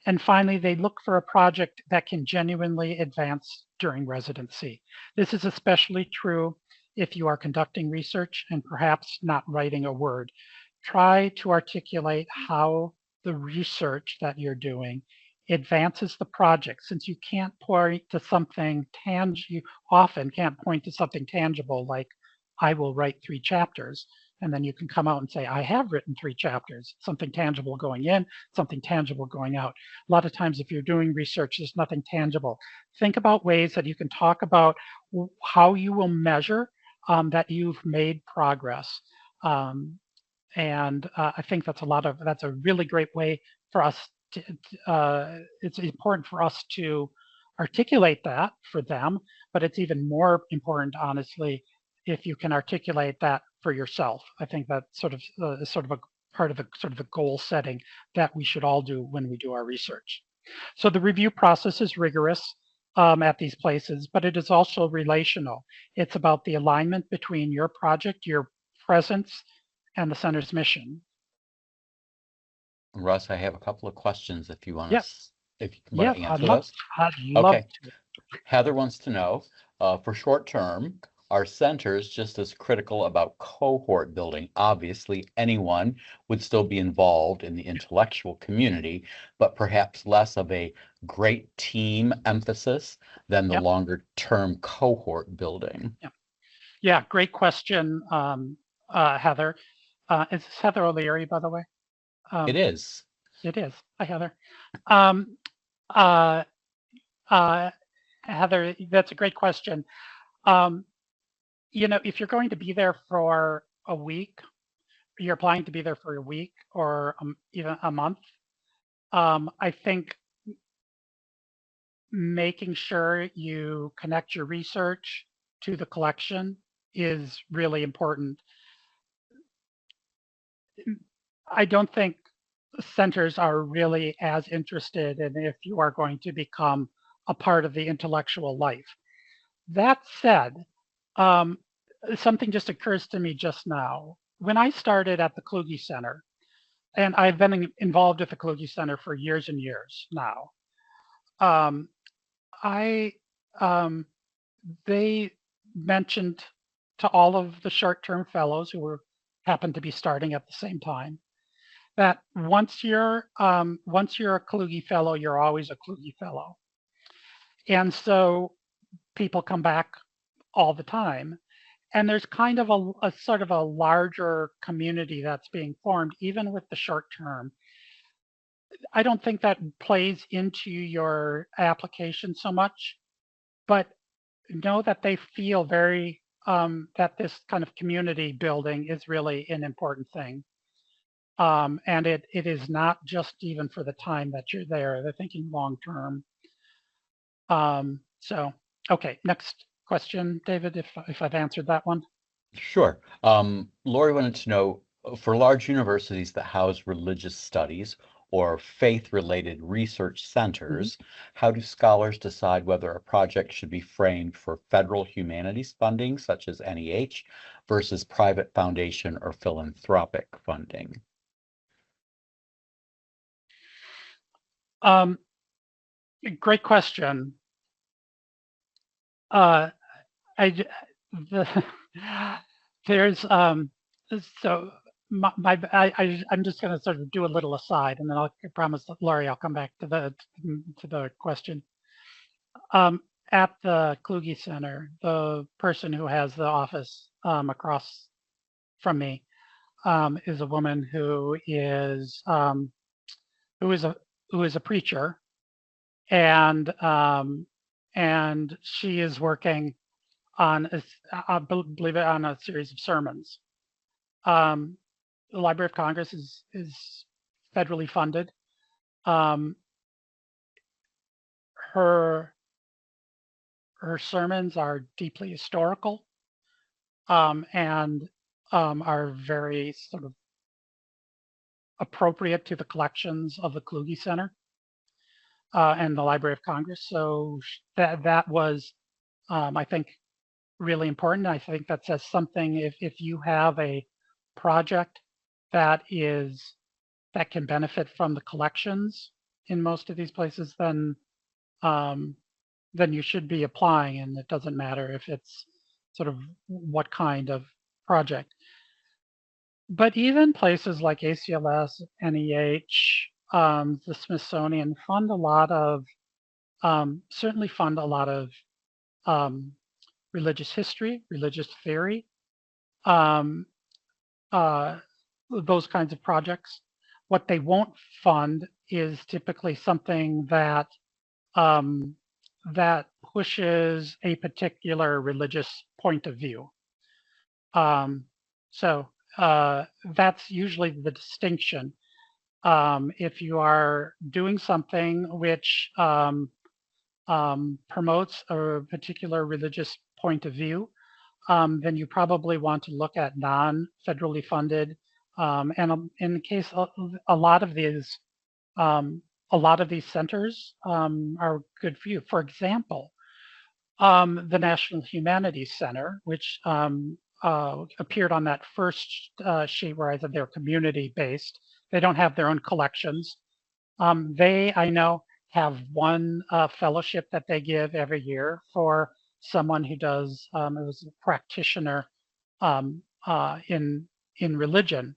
And finally, they look for a project that can genuinely advance during residency. This is especially true if you are conducting research and perhaps not writing a word. Try to articulate how the research that you're doing advances the project, since you can't point to something tangible, you often can't point to something tangible like I will write 3 chapters. And then you can come out and say, I have written 3 chapters, something tangible going in, something tangible going out. A lot of times if you're doing research, there's nothing tangible. Think about ways that you can talk about how you will measure that you've made progress. I think that's a really great way for us to, it's important for us to articulate that for them, but it's even more important, honestly, if you can articulate that for yourself. I think that's sort of a part of the sort of the goal setting that we should all do when we do our research. So the review process is rigorous at these places, but it is also relational. It's about the alignment between your project, your presence, and the center's mission. Russ, I have a couple of questions if you want to, Yes. if you want to answer I'd those. love Okay. to. Heather wants to know, for short term, are centers just as critical about cohort building? Obviously, anyone would still be involved in the intellectual community, but perhaps less of a great team emphasis than the Yep. longer term cohort building. Yeah, great question, Heather. Is this Heather O'Leary, by the way? It is. It is. Hi, Heather. Um, uh, Heather, that's a great question. If you're going to be there for a week, you're planning to be there for a week or even a month, I think making sure you connect your research to the collection is really important. I don't think centers are really as interested in if you are going to become a part of the intellectual life. That said, something just occurs to me just now. When I started at the Kluge Center, and I've been involved with the Kluge Center for years and years now, they mentioned to all of the short-term fellows who happened to be starting at the same time that once you're a Kluge fellow, you're always a Kluge fellow. And so people come back all the time. And there's kind of a sort of a larger community that's being formed, even with the short term. I don't think that plays into your application so much, but know that they feel very that this kind of community building is really an important thing. And it is not just even for the time that you're there. They're thinking long term. So, okay, next question, David, if I've answered that one. Sure. Lori wanted to know, for large universities that house religious studies or faith-related research centers, how do scholars decide whether a project should be framed for federal humanities funding, such as NEH, versus private foundation or philanthropic funding? Great question. There's so I'm just going to sort of do a little aside, and then I promise, Laurie, I'll come back to the question. At the Kluge Center, the person who has the office across from me is a woman who is a preacher, and she is working on I believe it, on a series of sermons. The Library of Congress is federally funded. Her sermons are deeply historical and are very sort of appropriate to the collections of the Kluge Center and the Library of Congress. So that was, I think, really important. I think that says something. If you have a project that can benefit from the collections in most of these places, then you should be applying, and it doesn't matter if it's sort of what kind of project. But even places like ACLS, NEH, the Smithsonian fund a lot of certainly fund a lot of religious history, religious theory, those kinds of projects. What they won't fund is typically something that that pushes a particular religious point of view. So that's usually the distinction. If you are doing something which promotes a particular religious point of view, then you probably want to look at non-federally funded. And in the case of a lot of these centers are good for you. For example, the National Humanities Center, which appeared on that first sheet where I said they're community-based. They don't have their own collections. They, I know, have one fellowship that they give every year for someone who does, it was a practitioner in religion.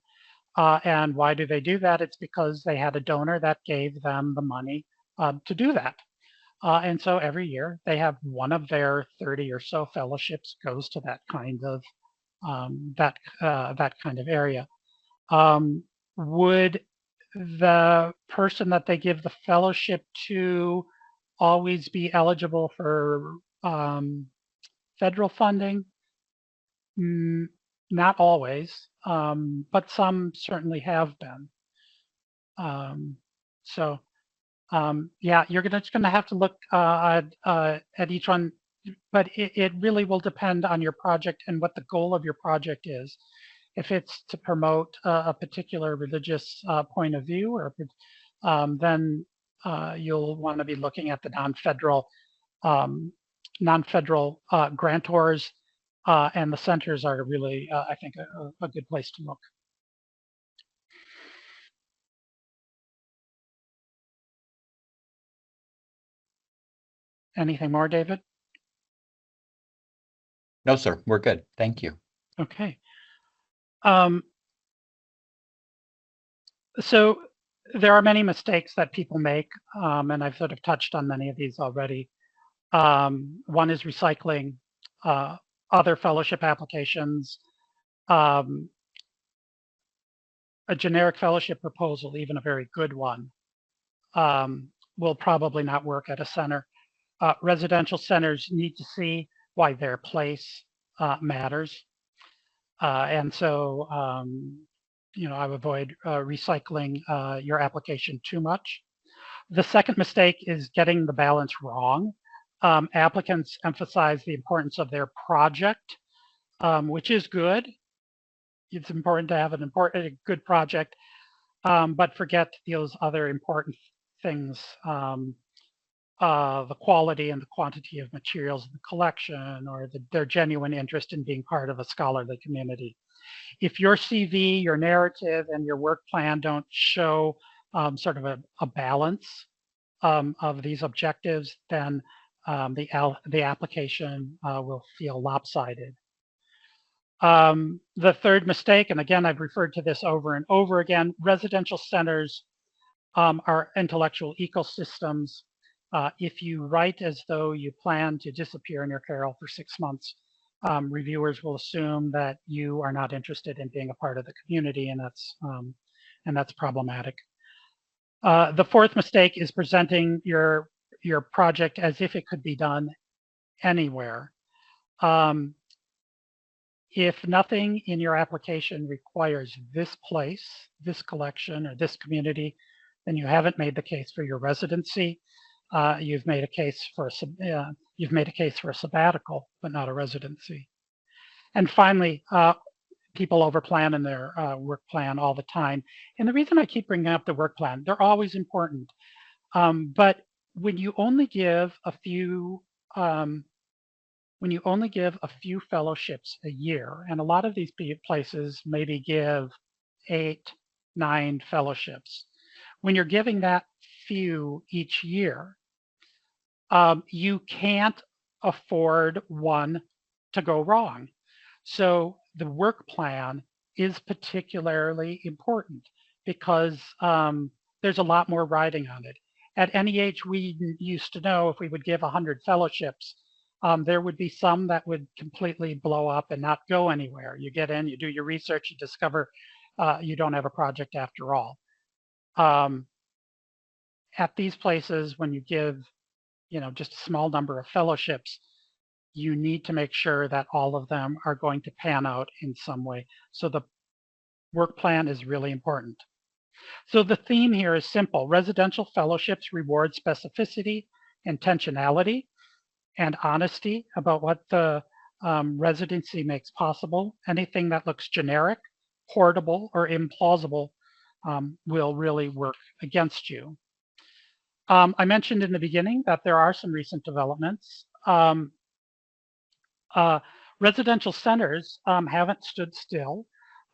And why do they do that? It's because they had a donor that gave them the money to do that. And so every year they have one of their 30 or so fellowships goes to that kind of that kind of area. Would the person that they give the fellowship to always be eligible for federal funding? Not always, but some certainly have been. Yeah, you're just going to have to look at each one, but it really will depend on your project and what the goal of your project is. If it's to promote a particular religious point of view, or then you'll want to be looking at the non-federal grantors, and the centers are really, I think, a good place to look. Anything more, David? No, sir. We're good. Thank you. Okay. So there are many mistakes that people make, and I've sort of touched on many of these already. One is recycling other fellowship applications. A generic fellowship proposal, even a very good one, will probably not work at a center. Residential centers need to see why their place matters. And so, I would avoid recycling your application too much. The second mistake is getting the balance wrong. Applicants emphasize the importance of their project, which is good. It's important to have a good project, but forget those other important things. The quality and the quantity of materials in the collection, or their genuine interest in being part of a scholarly community. If your CV, your narrative, and your work plan don't show sort of a balance of these objectives, then the application will feel lopsided. The third mistake, and again, I've referred to this over and over again, residential centers are intellectual ecosystems. If you write as though you plan to disappear in your carrel for 6 months, reviewers will assume that you are not interested in being a part of the community, and that's problematic. The fourth mistake is presenting your project as if it could be done anywhere. If nothing in your application requires this place, this collection, or this community, then you haven't made the case for your residency. You've made a case for a sabbatical, but not a residency. And finally, people overplan in their work plan all the time. And the reason I keep bringing up the work plan, they're always important. But when you only give a few fellowships a year, and a lot of these places maybe give 8, 9 fellowships. When you're giving that few each year, you can't afford one to go wrong. So the work plan is particularly important because there's a lot more riding on it. At NEH, we used to know if we would give 100 fellowships, There would be some that would completely blow up and not go anywhere. You get in, you do your research, you discover you don't have a project after all. At these places, when you give, just a small number of fellowships, you need to make sure that all of them are going to pan out in some way. So the work plan is really important. So the theme here is simple. Residential fellowships reward specificity, intentionality, and honesty about what the residency makes possible. Anything that looks generic, portable, or implausible will really work against you. I mentioned in the beginning that there are some recent developments. Residential centers haven't stood still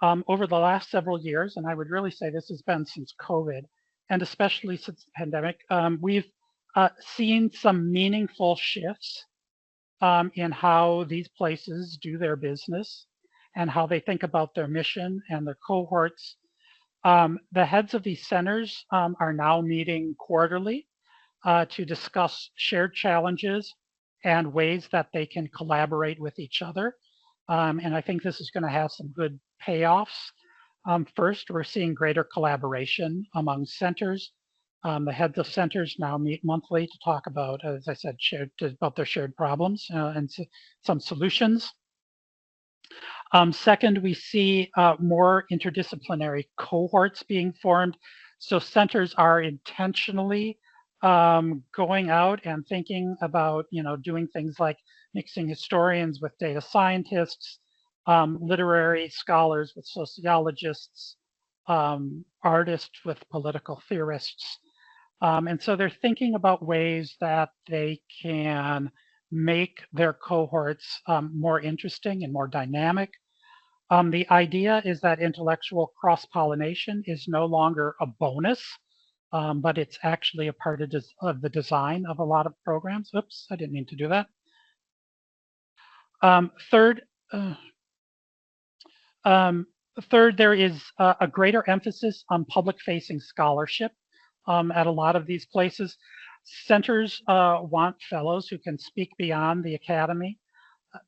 over the last several years, and I would really say this has been since COVID, and especially since the pandemic. We've seen some meaningful shifts in how these places do their business and how they think about their mission and their cohorts. The heads of these centers are now meeting quarterly to discuss shared challenges and ways that they can collaborate with each other. And I think this is going to have some good payoffs. First, we're seeing greater collaboration among centers. The heads of centers now meet monthly to talk about, as I said, about their shared problems and some solutions. Second, we see more interdisciplinary cohorts being formed. So centers are intentionally going out and thinking about, doing things like mixing historians with data scientists, literary scholars with sociologists, artists with political theorists. And so they're thinking about ways that they can make their cohorts more interesting and more dynamic. The idea is that intellectual cross-pollination is no longer a bonus, but it's actually a part of the design of a lot of programs. Oops, I didn't mean to do that. Third, there is a greater emphasis on public-facing scholarship at a lot of these places. Centers want fellows who can speak beyond the academy,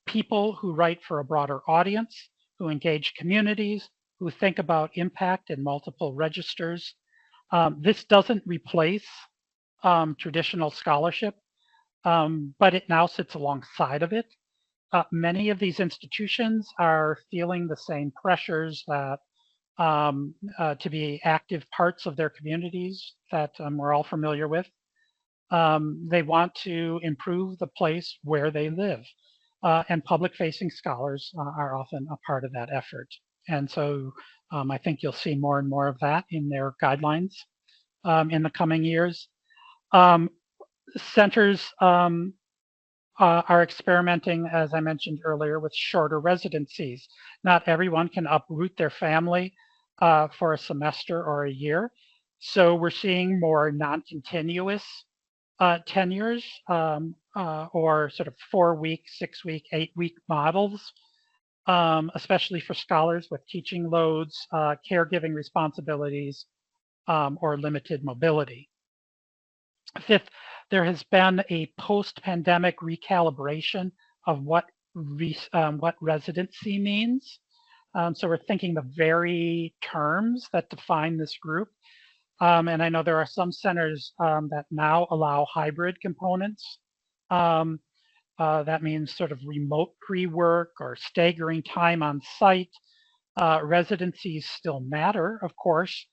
people who write for a broader audience, who engage communities, who think about impact in multiple registers. This doesn't replace traditional scholarship, but it now sits alongside of it. Many of these institutions are feeling the same pressures that to be active parts of their communities that we're all familiar with. They want to improve the place where they live. And public-facing scholars are often a part of that effort. And so I think you'll see more and more of that in their guidelines in the coming years. Centers are experimenting, as I mentioned earlier, with shorter residencies. Not everyone can uproot their family for a semester or a year. So we're seeing more non-continuous tenures or sort of 4-week, 6-week, 8-week models, especially for scholars with teaching loads, caregiving responsibilities, or limited mobility. Fifth, there has been a post-pandemic recalibration of what residency means. So we're thinking the very terms that define this group. And I know there are some centers that now allow hybrid components. That means sort of remote pre-work or staggering time on site. Residencies still matter, of course,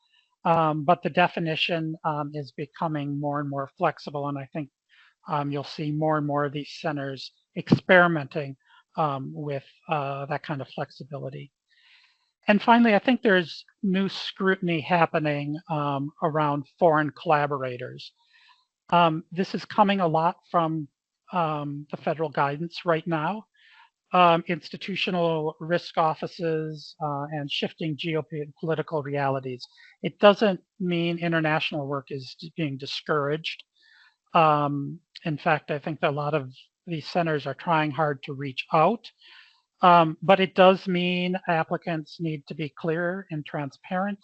but the definition is becoming more and more flexible. And I think you'll see more and more of these centers experimenting with that kind of flexibility. And finally, I think there's new scrutiny happening around foreign collaborators. This is coming a lot from the federal guidance right now. Institutional risk offices and shifting geopolitical realities. It doesn't mean international work is being discouraged. In fact, I think that a lot of these centers are trying hard to reach out. But it does mean applicants need to be clear and transparent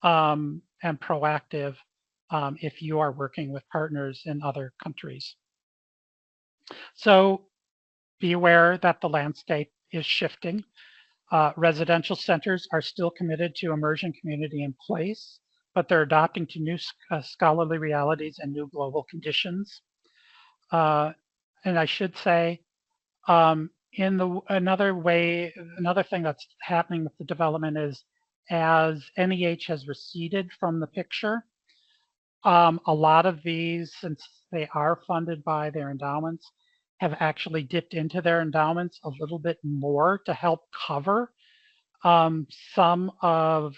and proactive if you are working with partners in other countries. So be aware that the landscape is shifting. Residential centers are still committed to immersion community in place, but they're adopting to new scholarly realities and new global conditions. And I should say, another thing that's happening with the development is as NEH has receded from the picture, a lot of these, since they are funded by their endowments, have actually dipped into their endowments a little bit more to help cover some of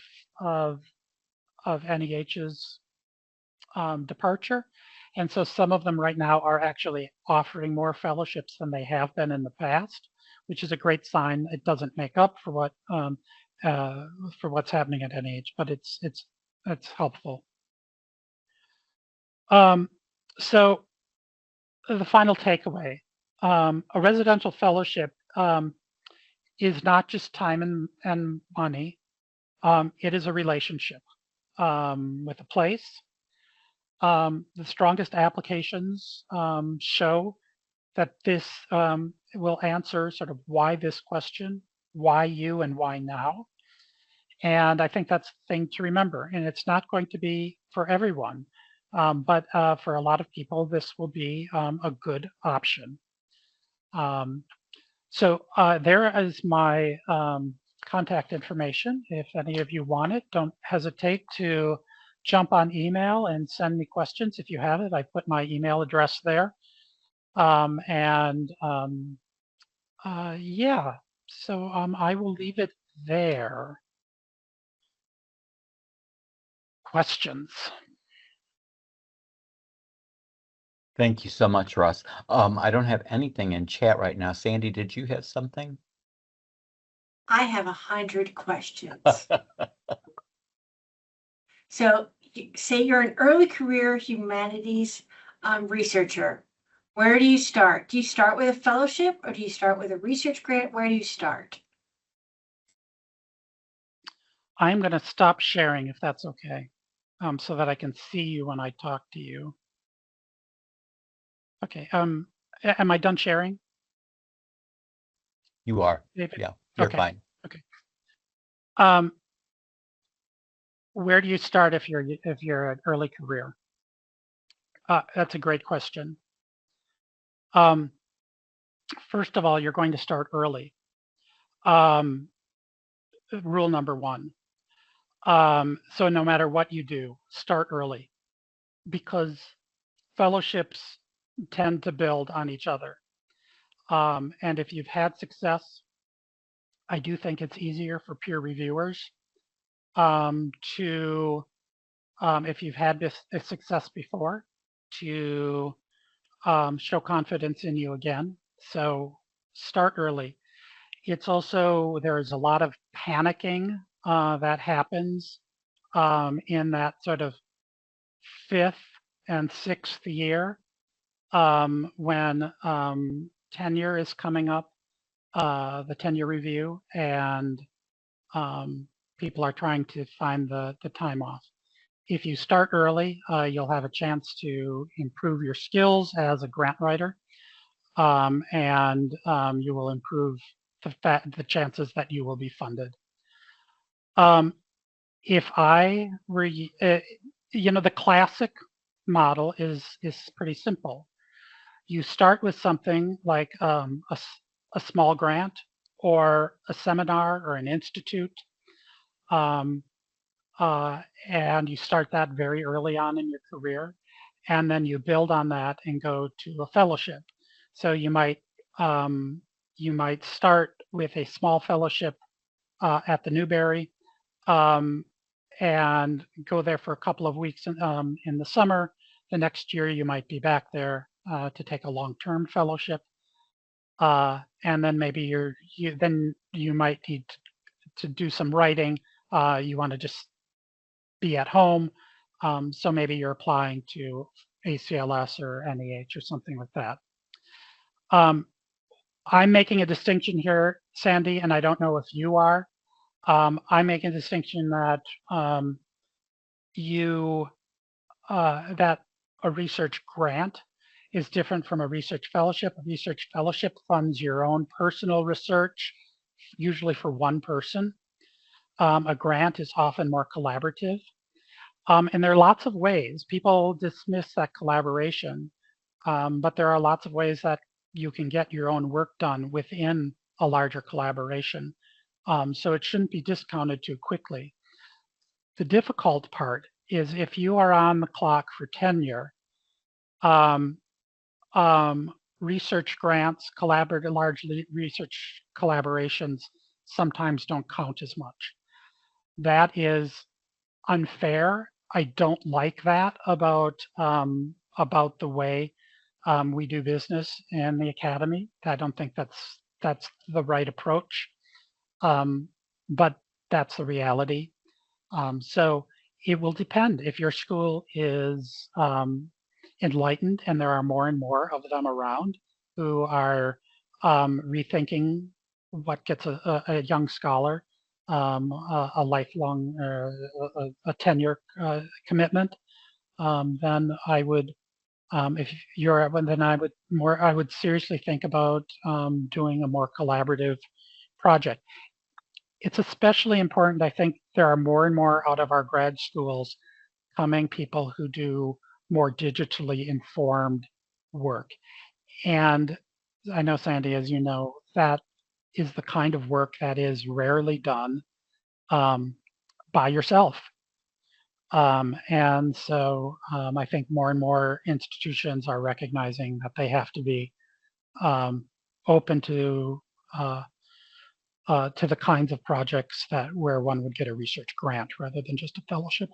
NEH's departure. And so some of them right now are actually offering more fellowships than they have been in the past, which is a great sign. It doesn't make up for what's happening at NEH, but it's helpful. So the final takeaway, a residential fellowship is not just time and money. It is a relationship with a place. The strongest applications show that this will answer sort of why this question, why you and why now. And I think that's the thing to remember. And it's not going to be for everyone, but for a lot of people, this will be a good option. So there is my contact information. If any of you want it, don't hesitate to jump on email and send me questions if you have it. I put my email address there. Yeah, so I will leave it there. Questions? Thank you so much, Russ. I don't have anything in chat right now. Sandy, did you have something? I have 100 questions. So say you're an early career humanities researcher. Where do you start? Do you start with a fellowship or do you start with a research grant? Where do you start? I'm going to stop sharing if that's okay, so that I can see you when I talk to you. Okay. Am I done sharing? You are. David? Yeah, you're Okay. fine. Okay. Where do you start if you're an early career? That's a great question. First of all, you're going to start early. Rule number one. So no matter what you do, start early, because fellowships tend to build on each other. And if you've had success, I do think it's easier for peer reviewers to, if you've had this success before, to show confidence in you again. So start early. It's also, there's a lot of panicking that happens in that sort of 5th and 6th year when tenure is coming up, the tenure review, and people are trying to find the time off. If you start early, you'll have a chance to improve your skills as a grant writer, and you will improve the chances that you will be funded. If I were, the classic model is pretty simple. You start with something like a small grant or a seminar or an institute, and you start that very early on in your career, and then you build on that and go to a fellowship. So you might start with a small fellowship at the Newberry and go there for a couple of weeks in the summer. The next year you might be back there to take a long-term fellowship, and then maybe you might need to do some writing. You want to just be at home, so maybe you're applying to ACLS or NEH or something like that. I'm making a distinction here, Sandy, and I don't know if you are. I'm making a distinction that that a research grant is different from a research fellowship. A research fellowship funds your own personal research, usually for one person. A grant is often more collaborative. And there are lots of ways. People dismiss that collaboration, but there are lots of ways that you can get your own work done within a larger collaboration. So it shouldn't be discounted too quickly. The difficult part is if you are on the clock for tenure, research grants, largely research collaborations sometimes don't count as much. That is unfair. I don't like that about the way we do business in the academy. I don't think that's the right approach, but that's the reality. So it will depend. If your school is enlightened and there are more and more of them around who are rethinking what gets a young scholar a lifelong a tenure commitment, then I would, if you're, then I would seriously think about doing a more collaborative project. It's especially important. I think there are more and more out of our grad schools coming people who do more digitally informed work. And I know, Sandy, as you know, that is the kind of work that is rarely done by yourself. And so I think more and more institutions are recognizing that they have to be open to the kinds of projects where one would get a research grant rather than just a fellowship.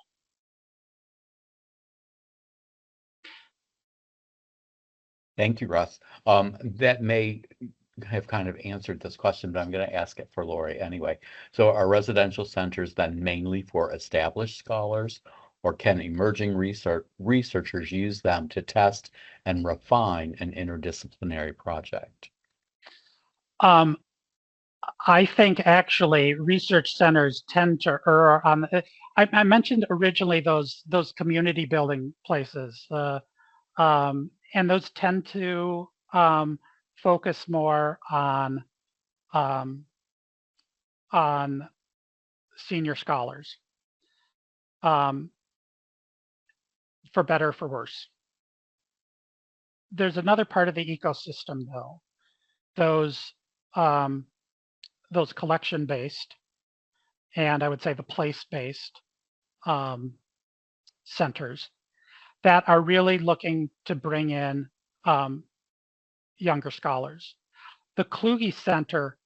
Thank you, Russ. That may have kind of answered this question, but I'm going to ask it for Lori anyway. So are residential centers then mainly for established scholars, or can emerging researchers use them to test and refine an interdisciplinary project? I think actually research centers tend to err on, I mentioned originally those community building places, and those tend to focus more on senior scholars, for better or for worse. There's another part of the ecosystem, though, those collection-based, and I would say the place-based centers that are really looking to bring in younger scholars. The Kluge Center,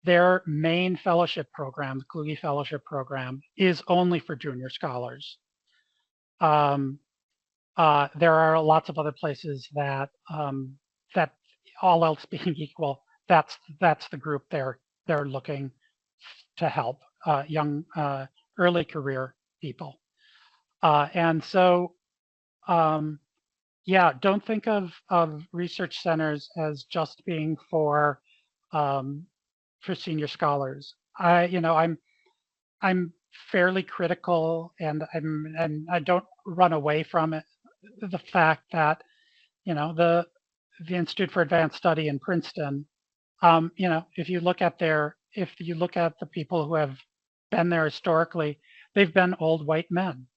their main fellowship program, the Kluge Fellowship Program, is only for junior scholars. There are lots of other places that, that all else being equal, that's the group they're looking to help, young early career people. And so, yeah, don't think of research centers as just being for senior scholars. I'm fairly critical, and I don't run away from it. The fact that, the Institute for Advanced Study in Princeton, if you look at the people who have been there historically, they've been old white men.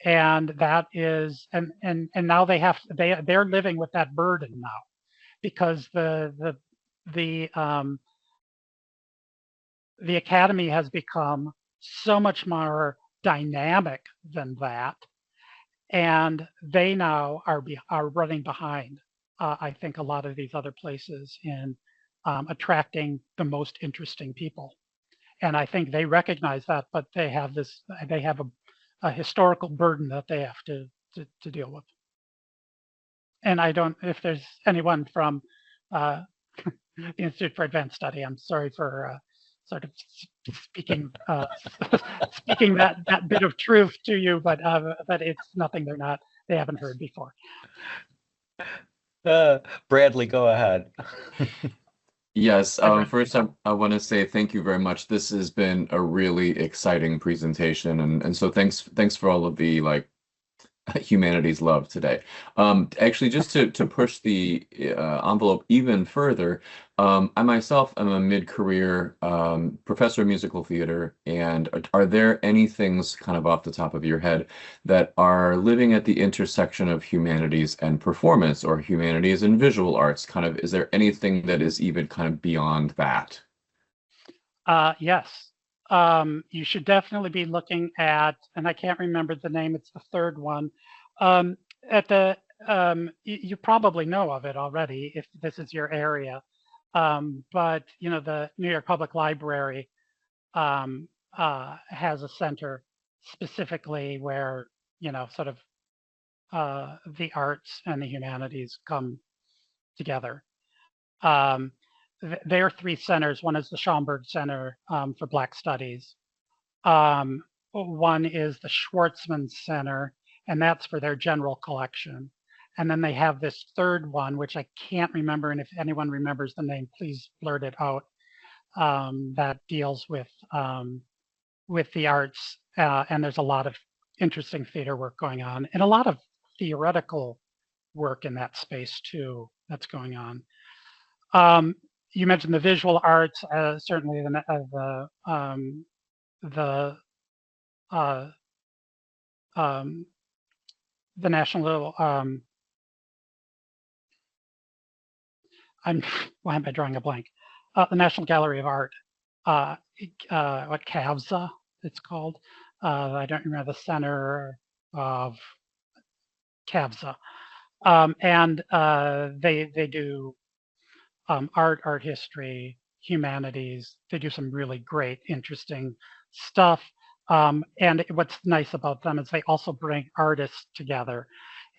And that is, and now they're living with that burden now, because the academy has become so much more dynamic than that, and they now are running behind, I think, a lot of these other places in attracting the most interesting people. And I think they recognize that, but they have a historical burden that they have to deal with. And if there's anyone from the Institute for Advanced Study, I'm sorry for sort of speaking speaking that bit of truth to you, but it's nothing they haven't heard before. Bradley, go ahead. Yes, first I want to say thank you very much. This has been a really exciting presentation, and so thanks for all of the humanities love today. Actually, just to push the envelope even further, I myself am a mid-career professor of musical theater, and are there any things kind of off the top of your head that are living at the intersection of humanities and performance, or humanities and visual arts? Kind of, is there anything that is even kind of beyond that? Yes. You should definitely be looking at, and I can't remember the name, it's the third one. At the, you probably know of it already if this is your area. But you know, the New York Public Library has a center specifically where, you know, sort of the arts and the humanities come together. There are three centers. One is the Schomburg Center for Black Studies. One is the Schwartzman Center, and that's for their general collection. And then they have this third one, which I can't remember, and if anyone remembers the name, please blurt it out, that deals with the arts. And there's a lot of interesting theater work going on, and a lot of theoretical work in that space too that's going on. You mentioned the visual arts, certainly the National. Why am I drawing a blank? The National Gallery of Art, what CAVSA it's called. I don't remember the center of CAVSA, and they do art history, humanities. They do some really great, interesting stuff. And what's nice about them is they also bring artists together.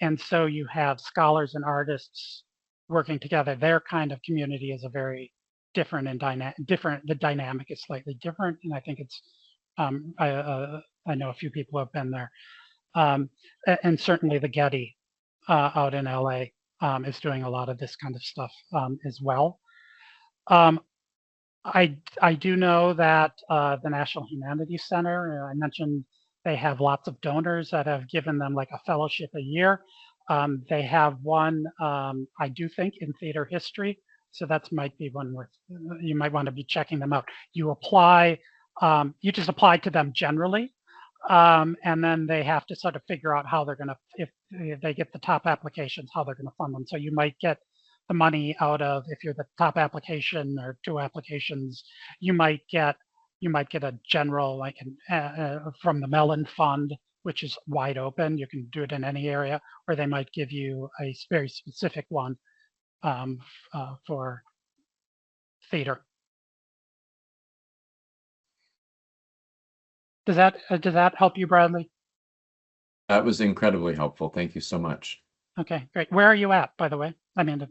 And so you have scholars and artists working together. Their kind of community is a very different and different. The dynamic is slightly different. And I think it's, I know a few people who have been there. And certainly the Getty out in LA is doing a lot of this kind of stuff as well. I do know that the National Humanities Center, I mentioned they have lots of donors that have given them like a fellowship a year. They have one, I do think, in theater history. So that might be one worth, you might want to be checking them out. You apply, you just apply to them generally. And then they have to sort of figure out how they're going to, if they get the top applications, how they're going to fund them. So you might get the money out of, if you're the top application or two applications, you might get a general, like from the Mellon Fund, which is wide open. You can do it in any area, or they might give you a very specific one for theater. Does that help you, Bradley? That was incredibly helpful. Thank you so much. Okay, great. Where are you at, by the way? I mean,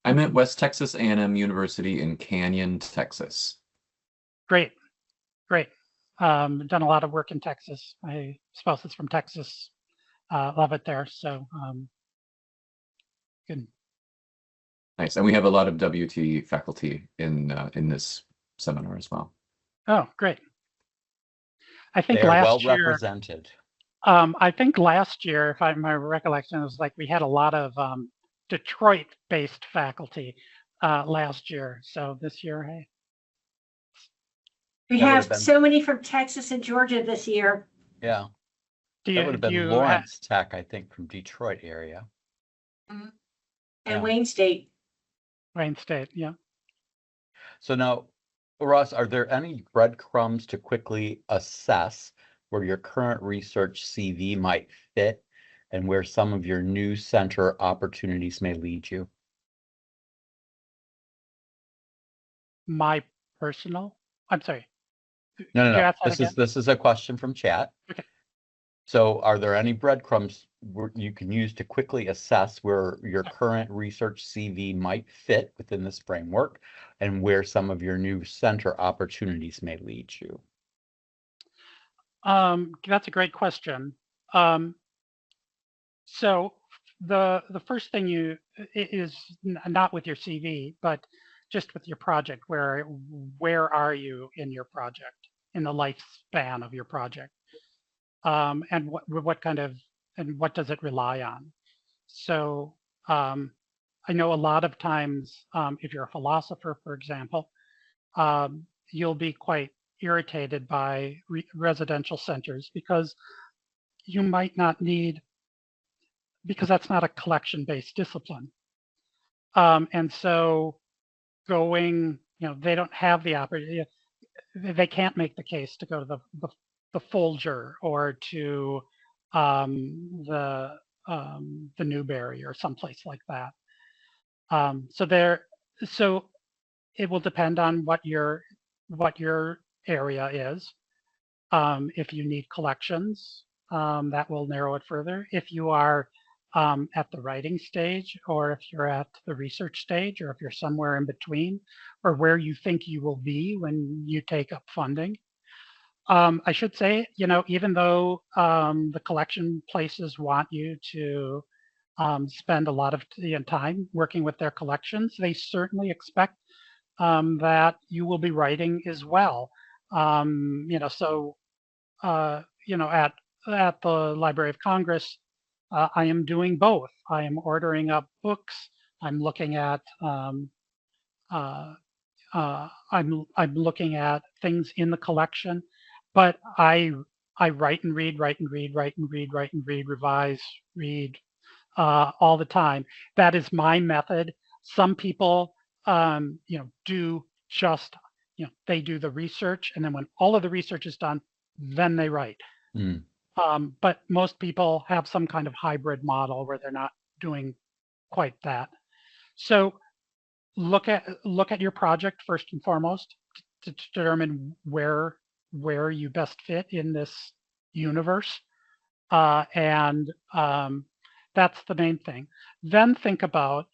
I'm at West Texas A&M University in Canyon, Texas. Great, great. Done a lot of work in Texas. My spouse is from Texas. Love it there. So good. Nice, and we have a lot of WT faculty in this seminar as well. Oh, great. I think They're well last year, represented. I think last year, if my recollection was like we had a lot of Detroit-based faculty last year. So this year, hey. We have so many from Texas and Georgia this year. Yeah. That would have been Lawrence Tech, I think, from Detroit area. Mm-hmm. And Wayne State. Wayne State, yeah. So now, Ross, are there any breadcrumbs to quickly assess where your current research CV might fit and where some of your new center opportunities may lead you? My personal? I'm sorry. No. This is a question from chat. Okay. So are there any breadcrumbs you can use to quickly assess where your current research CV might fit within this framework and where some of your new center opportunities may lead you? That's a great question. So the first thing is not with your CV, but just with your project. Where are you in your project, in the lifespan of your project? And what kind of what does it rely on? So I know a lot of times, if you're a philosopher, for example, you'll be quite irritated by residential centers because you might not need, because that's not a collection-based discipline. And so going, they don't have the opportunity, they can't make the case to go to the Folger or to the Newberry or someplace like that. So it will depend on what your area is. If you need collections, that will narrow it further. If you are at the writing stage, or if you're at the research stage, or if you're somewhere in between, or where you think you will be when you take up funding. I should say, even though the collection places want you to spend a lot of time working with their collections, they certainly expect that you will be writing as well. So at the Library of Congress, I am doing both. I am ordering up books. I'm looking at I'm looking at things in the collection, but I write and read, revise, read all the time. That is my method. Some people, do just, they do the research, and then when all of the research is done, then they write. Mm. But most people have some kind of hybrid model where they're not doing quite that. So look at your project first and foremost to determine where you best fit in this universe, and that's the main thing. Then think about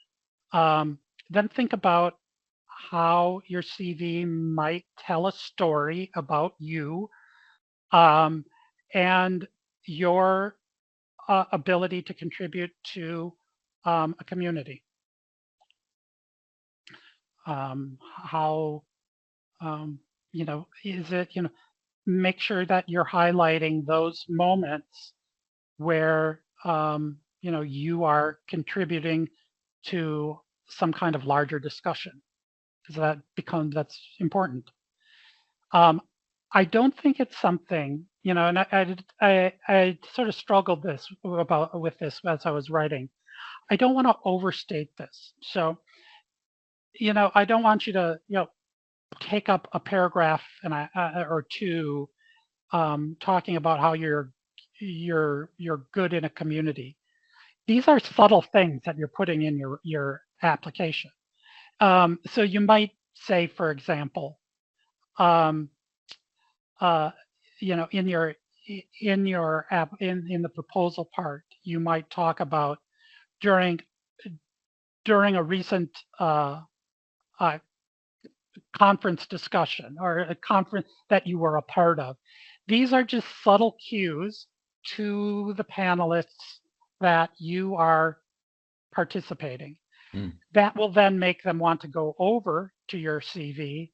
how your CV might tell a story about you, and your ability to contribute to a community. How, is it, make sure that you're highlighting those moments where, you are contributing to some kind of larger discussion, because that's important. I don't think it's something, and I sort of struggled with this as I was writing. I don't want to overstate this. So, I don't want you to, take up a paragraph or two talking about how you're good in a community. These are subtle things that you're putting in your application. So you might say, for example, in the proposal part, you might talk about during a recent conference discussion or a conference that you were a part of. These are just subtle cues to the panelists that you are participating. Mm. That will then make them want to go over to your CV,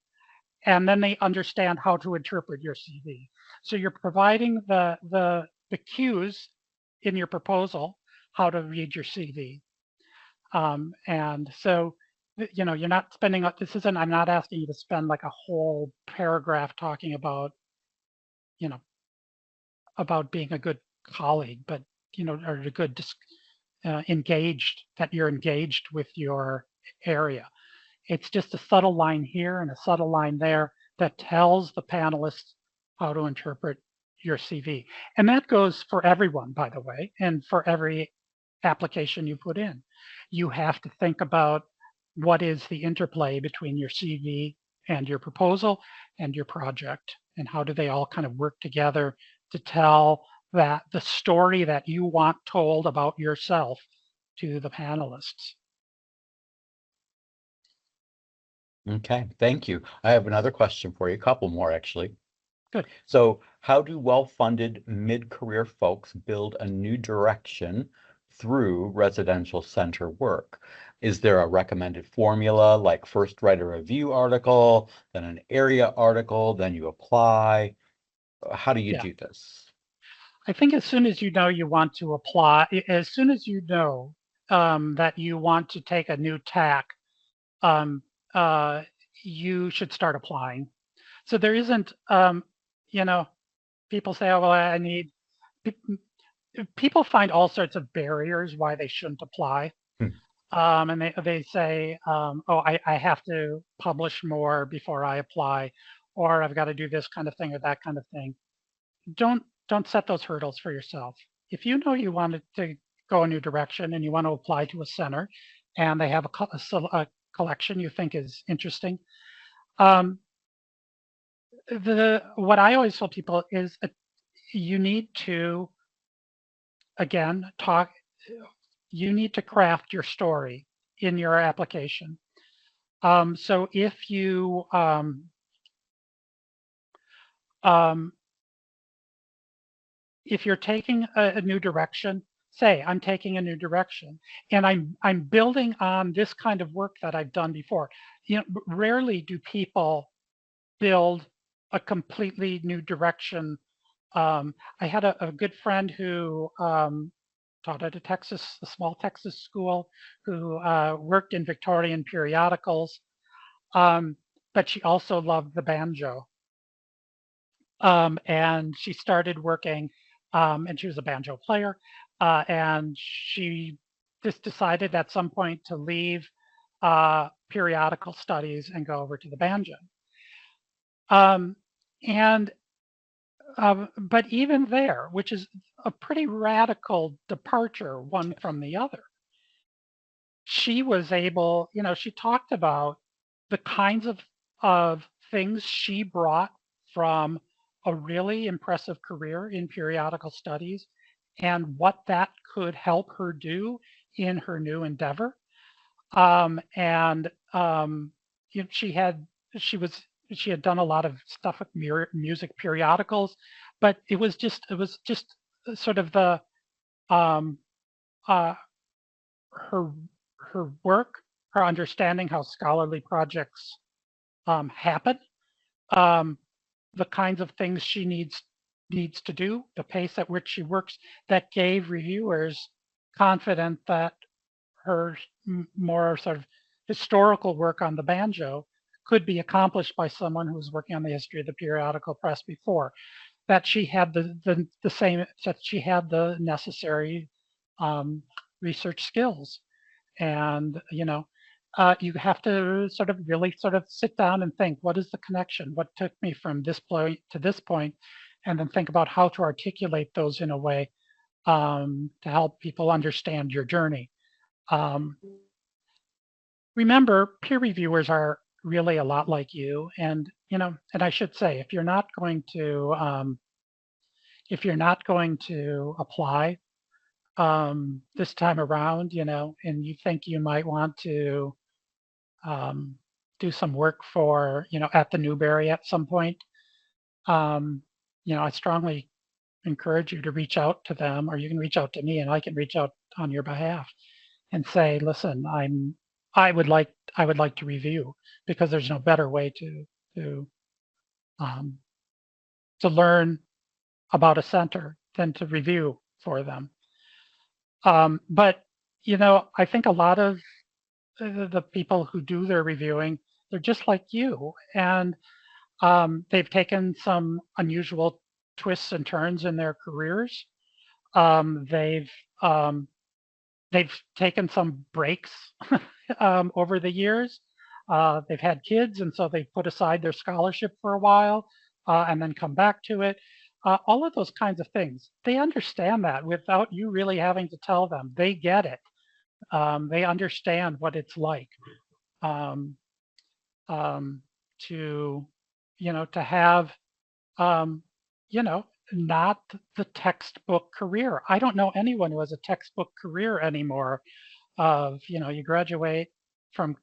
and then they understand how to interpret your CV. So you're providing the cues in your proposal how to read your CV. And so, you're not spending, I'm not asking you to spend like a whole paragraph talking about, about being a good colleague, but, or a good that you're engaged with your area. It's just a subtle line here and a subtle line there that tells the panelists how to interpret your CV. And that goes for everyone, by the way, and for every application you put in. You have to think about what is the interplay between your CV and your proposal and your project, and how do they all kind of work together to tell the story that you want told about yourself to the panelists. Okay, thank you. I have another question for you, a couple more actually. Good. So how do well-funded mid-career folks build a new direction through residential center work? Is there a recommended formula, like first write a review article, then an area article, then you apply? How do you do this? I think as soon as you know you want to apply, as soon as you know that you want to take a new tack, um, uh, you should start applying. So there isn't, you know, people say, oh, well, I need, people find all sorts of barriers why they shouldn't apply. Hmm. And they say, oh, I have to publish more before I apply, or I've got to do this kind of thing or that kind of thing. Don't set those hurdles for yourself. If you know you want to go a new direction and you want to apply to a center, and they have a collection you think is interesting, what I always tell people is you need to, again, you need to craft your story in your application. So if you if you're taking a new direction, say I'm taking a new direction and I'm building on this kind of work that I've done before. You know, rarely do people build a completely new direction. I had a good friend who taught at a small Texas school, who worked in Victorian periodicals, but she also loved the banjo. And she started working, and she was a banjo player, and she just decided at some point to leave periodical studies and go over to the banjo. And but even there, which is a pretty radical departure one from the other, she was able, you know, she talked about the kinds of things she brought from a really impressive career in periodical studies and what that could help her do in her new endeavor. And you know, she had done a lot of stuff with music periodicals, but it was just sort of the um, uh, her her work, her understanding how scholarly projects happen, um, the kinds of things she needs to do, the pace at which she works, that gave reviewers confident that her more sort of historical work on the banjo could be accomplished by someone who was working on the history of the periodical press before. That she had the same, that she had the necessary research skills. And you know, you have to sort of really sort of sit down and think, what is the connection? What took me from this point to this point? And then think about how to articulate those in a way to help people understand your journey. Remember, peer reviewers are really a lot like you, and you know, and I should say, if you're not going to apply this time around, you know, and you think you might want to do some work for, you know, at the Newberry at some point, um, you know, I strongly encourage you to reach out to them, or you can reach out to me and I can reach out on your behalf and say, listen, I would like to review, because there's no better way to um, to learn about a center than to review for them. But you know, I think a lot of the people who do their reviewing, they're just like you, and they've taken some unusual twists and turns in their careers. Um, they've um, they've taken some breaks over the years. They've had kids, and so they've put aside their scholarship for a while and then come back to it. All of those kinds of things. They understand that without you really having to tell them. They get it. They understand what it's like um, to, you know, to have, you know, not the textbook career. I don't know anyone who has a textbook career anymore. Of, you know, you graduate from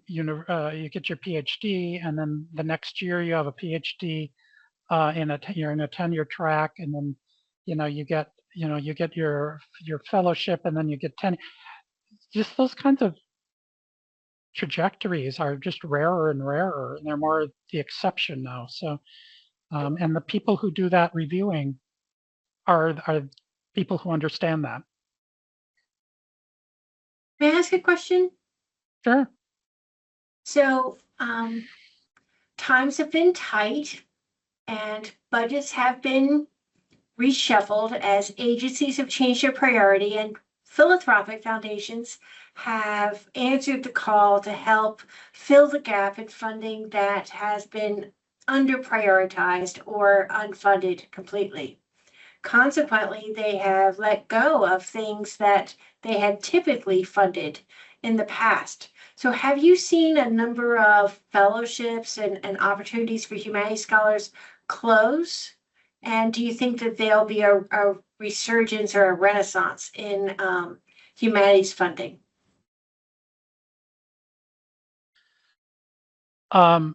you get your PhD, and then the next year you have a PhD you're in a tenure track, and then you know you get your fellowship, and then you get tenure. Just those kinds of trajectories are just rarer and rarer, and they're more the exception now. So, and the people who do that reviewing, are people who understand that. May I ask a question? Sure. So, times have been tight and budgets have been reshuffled as agencies have changed their priority and philanthropic foundations have answered the call to help fill the gap in funding that has been under prioritized or unfunded completely. Consequently, they have let go of things that they had typically funded in the past. So have you seen a number of fellowships and opportunities for humanities scholars close? And do you think that there'll be a resurgence or a renaissance in humanities funding? I'm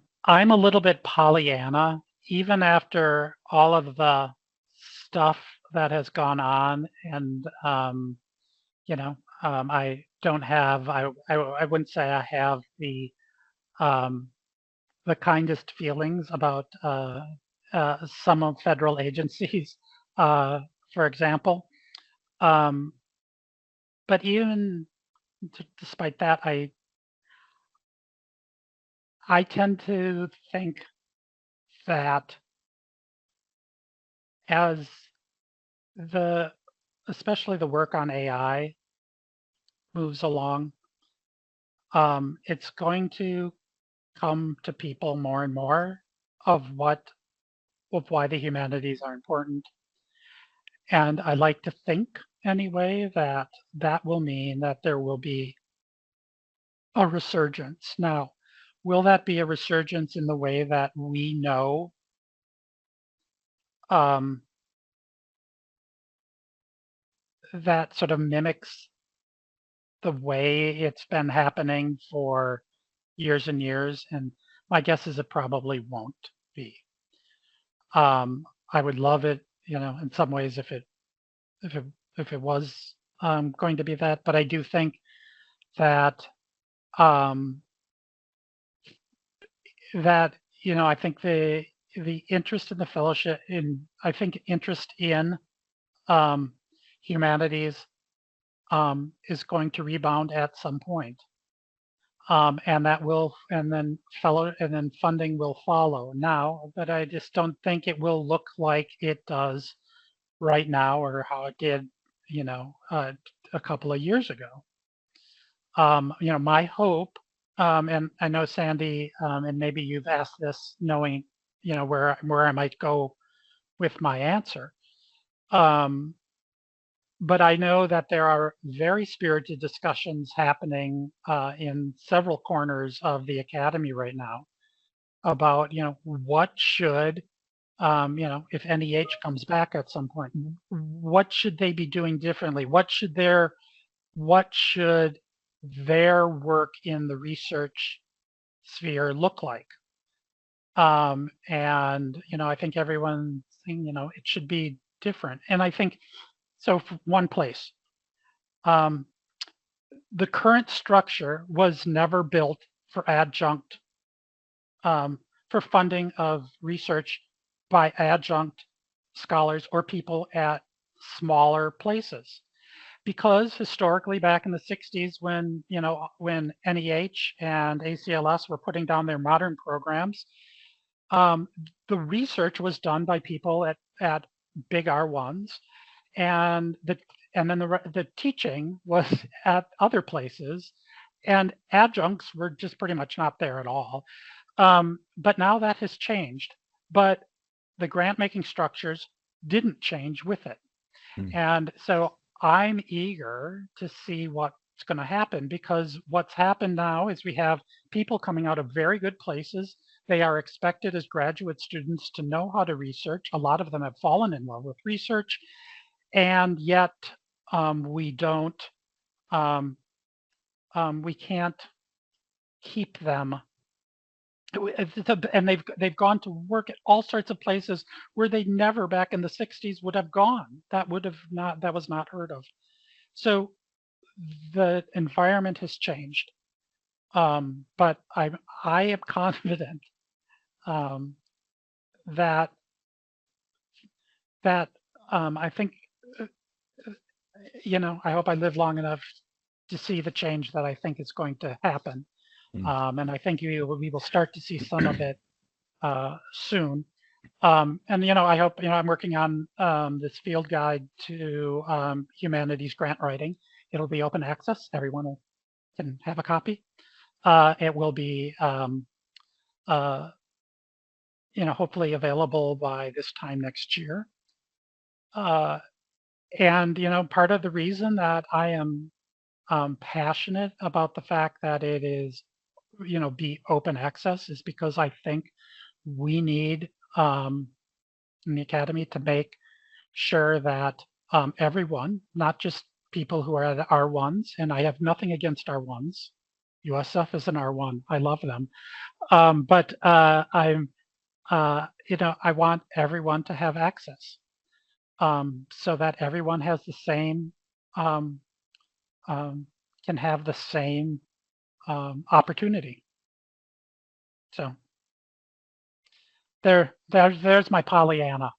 a little bit Pollyanna, even after all of the stuff that has gone on, and I don't have, I wouldn't say I have um, the kindest feelings about some of federal agencies, for example. Um, but even despite that, I tend to think that as the especially the work on AI moves along, it's going to come to people more and more of why the humanities are important. And I like to think anyway that that will mean that there will be a resurgence. Now, will that be a resurgence in the way that we know um, that sort of mimics the way it's been happening for years and years? And my guess is it probably won't be. I would love it, in some ways if it if it was going to be that, but I do think that um, that I think the interest in the fellowship I think interest in um, humanities is going to rebound at some point. And that will, and then funding will follow now, but I just don't think it will look like it does right now or how it did, a couple of years ago. My hope, and I know Sandy, and maybe you've asked this knowing, where I might go with my answer. But I know that there are very spirited discussions happening in several corners of the academy right now about, what should, if NEH comes back at some point, what should they be doing differently? What should their work in the research sphere look like? And I think everyone's saying, it should be different. And I think so. For one place, um, the current structure was never built for adjunct for funding of research by adjunct scholars or people at smaller places. Because historically, back in the 60s, when NEH and ACLS were putting down their modern programs, the research was done by people at big R1s, and then the teaching was at other places, and adjuncts were just pretty much not there at all. But now that has changed, but the grant making structures didn't change with it. And so I'm eager to see what's going to happen, because what's happened now is we have people coming out of very good places. They are expected as graduate students to know how to research. A lot of them have fallen in love with research, and yet we don't, we can't keep them. And they've gone to work at all sorts of places where they never back in the 60s would have gone. That was not heard of. So the environment has changed. But I am confident that I think, uh, I hope I live long enough to see the change that I think is going to happen. And I think we will start to see some of it soon. And I hope I'm working on this field guide to humanities grant writing. It'll be open access. Everyone can have a copy. It will be hopefully available by this time next year. And part of the reason that I am passionate about the fact that it is be open access is because I think we need in the academy to make sure that everyone, not just people who are at R1s, and I have nothing against R1s. USF is an R1. I love them. But I want everyone to have access so that everyone has the same, can have the same opportunity. So there's my Pollyanna,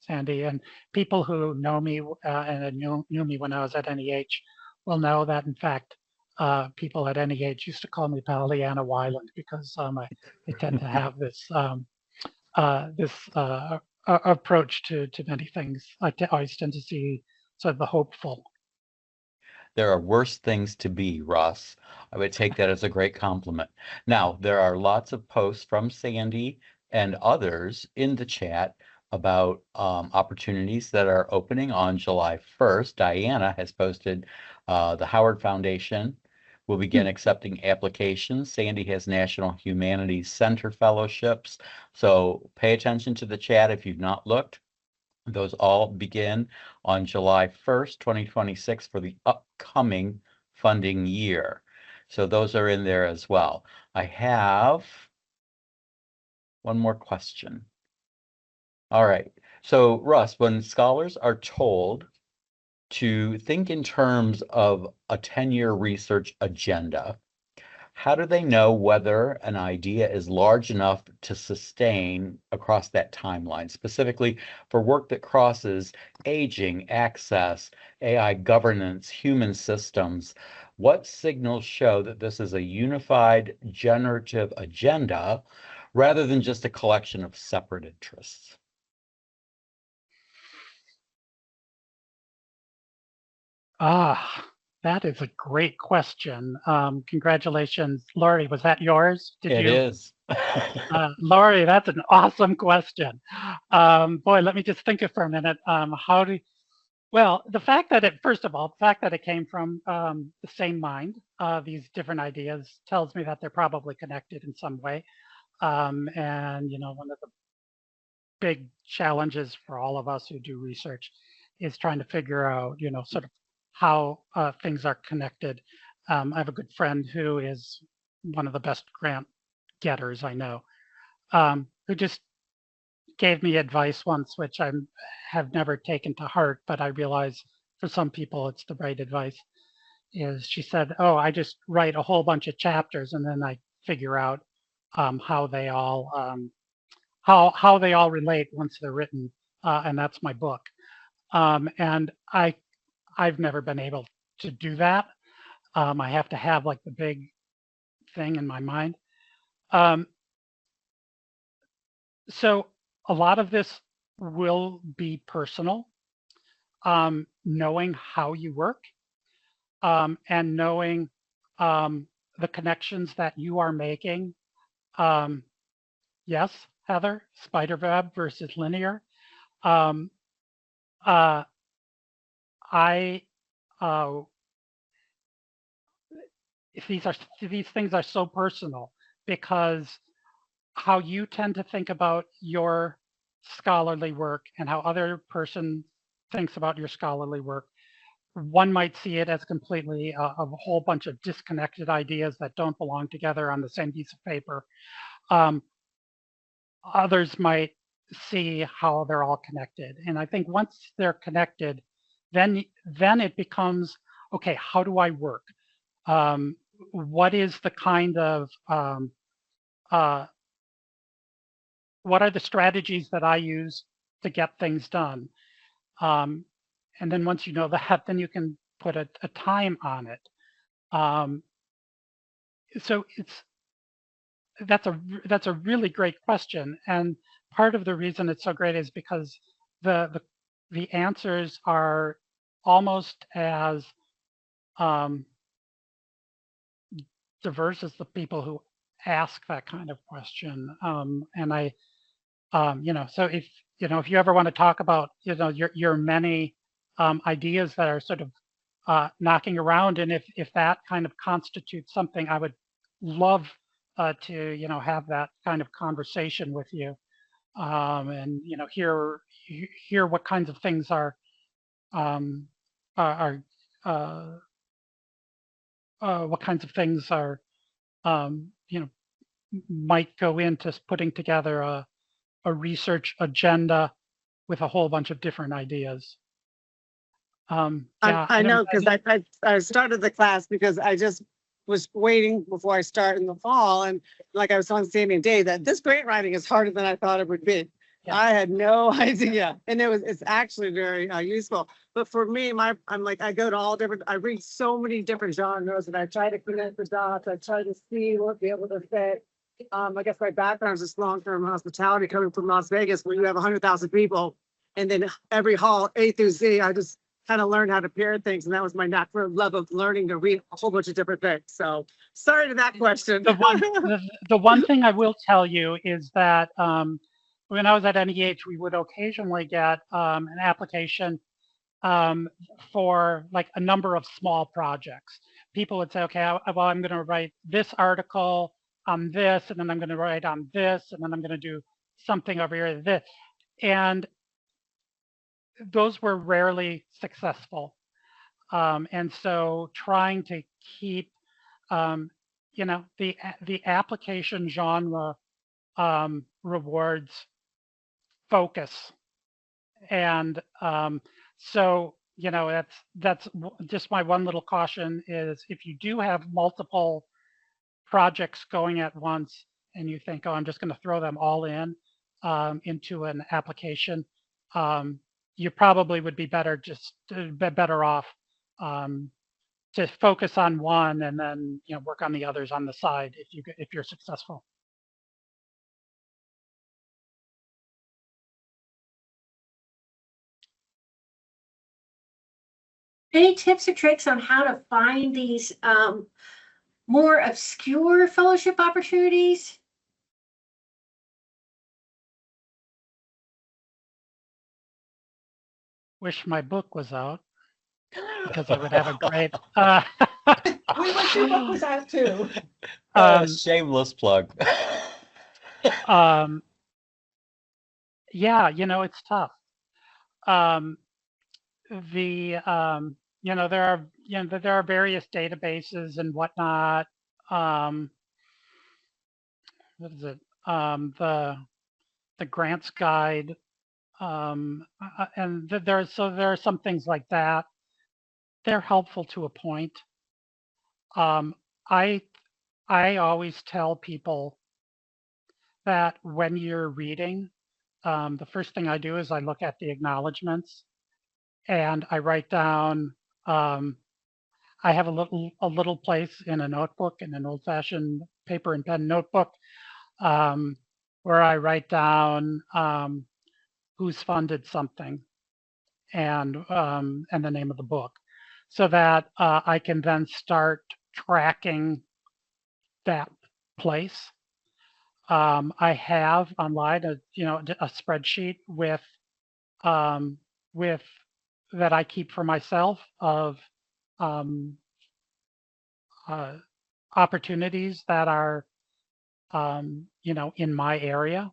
Sandy, and people who know me and knew me when I was at NEH will know that in fact people at NEH used to call me Pollyanna Weiland because I tend to have this approach to many things. I always tend to see sort of the hopeful. There are worse things to be, Russ. I would take that as a great compliment. Now, there are lots of posts from Sandy and others in the chat about opportunities that are opening on July 1st. Diana has posted the Howard Foundation will begin accepting applications. Sandy has National Humanities Center fellowships. So pay attention to the chat if you've not looked. Those all begin on July 1st, 2026 for the upcoming funding year. So those are in there as well. I have one more question. All right. So Russ, when scholars are told to think in terms of a 10-year research agenda, how do they know whether an idea is large enough to sustain across that timeline, specifically for work that crosses aging, access, AI governance, human systems? What signals show that this is a unified generative agenda rather than just a collection of separate interests? That is a great question. Congratulations, Laurie. Was that yours? It is. Laurie, that's an awesome question. Boy, let me just think it for a minute. Well, the fact that it came from the same mind, these different ideas tells me that they're probably connected in some way. And, one of the big challenges for all of us who do research is trying to figure out, sort of how things are connected. I have a good friend who is one of the best grant getters I know, who just gave me advice once, which I have never taken to heart, but I realize for some people it's the right advice. Is she said, "Oh, I just write a whole bunch of chapters and then I figure out how they all how they all relate once they're written, and that's my book." And I've never been able to do that. I have to have like the big thing in my mind. So a lot of this will be personal, knowing how you work, and knowing the connections that you are making. Yes, Heather, spiderweb versus linear. These things are so personal because how you tend to think about your scholarly work and how other person thinks about your scholarly work. One might see it as completely a whole bunch of disconnected ideas that don't belong together on the same piece of paper. Others might see how they're all connected. And I think once they're connected, then it becomes, okay, how do I work? What is the kind of, what are the strategies that I use to get things done. And then once you know that, then you can put a time on it. So that's a really great question, and part of the reason it's so great is because the answers are almost as diverse as the people who ask that kind of question. And I, so if you ever want to talk about your many ideas that are sort of knocking around, and if that kind of constitutes something, I would love to have that kind of conversation with you, and hear what kinds of things are are what kinds of things are might go into putting together a research agenda with a whole bunch of different ideas. I know, because I started the class because I just was waiting before I start in the fall. And like I was telling Sammy and Dave, that this grant writing is harder than I thought it would be. Yeah. I had no idea. And it's actually very useful. But for me, I'm like, I go to I read so many different genres, and I try to connect the dots. I try to see what be able to fit. I guess my background is just long-term hospitality, coming from Las Vegas, where you have 100,000 people. And then every hall, A through Z, I just kind of learned how to pair things. And that was my natural love of learning to read a whole bunch of different things. So sorry to that question. The one thing I will tell you is that when I was at NEH, we would occasionally get an application for like a number of small projects. People would say, okay, well, I'm going to write this article on this, and then I'm going to write on this, and then I'm going to do something over here, this. And those were rarely successful. And so trying to keep, the application genre rewards focus. And so, that's just my one little caution is if you do have multiple projects going at once and you think, oh, I'm just going to throw them all into an application, you probably would be better off to focus on one and then work on the others on the side if you're successful. Any tips or tricks on how to find these more obscure fellowship opportunities? Wish my book was out because I would have a great. We wish your book was out too. Shameless plug. Yeah, it's tough. There are various databases and whatnot. What is it? The Grants Guide, and there are some things like that. They're helpful to a point. I always tell people that when you're reading, the first thing I do is I look at the acknowledgments, and I write down. I have a little place in a notebook, in an old-fashioned paper and pen notebook, where I write down who's funded something and the name of the book, so that I can then start tracking that place. I have online a spreadsheet with that I keep for myself of opportunities that are in my area,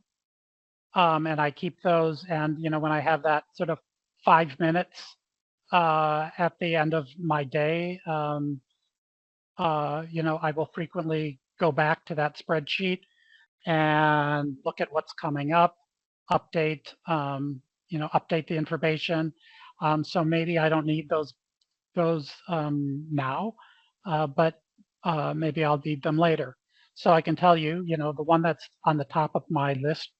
and I keep those. And when I have that sort of 5 minutes at the end of my day, I will frequently go back to that spreadsheet and look at what's coming up, update the information. So maybe I don't need those now, but maybe I'll need them later. So I can tell you, the one that's on the top of my list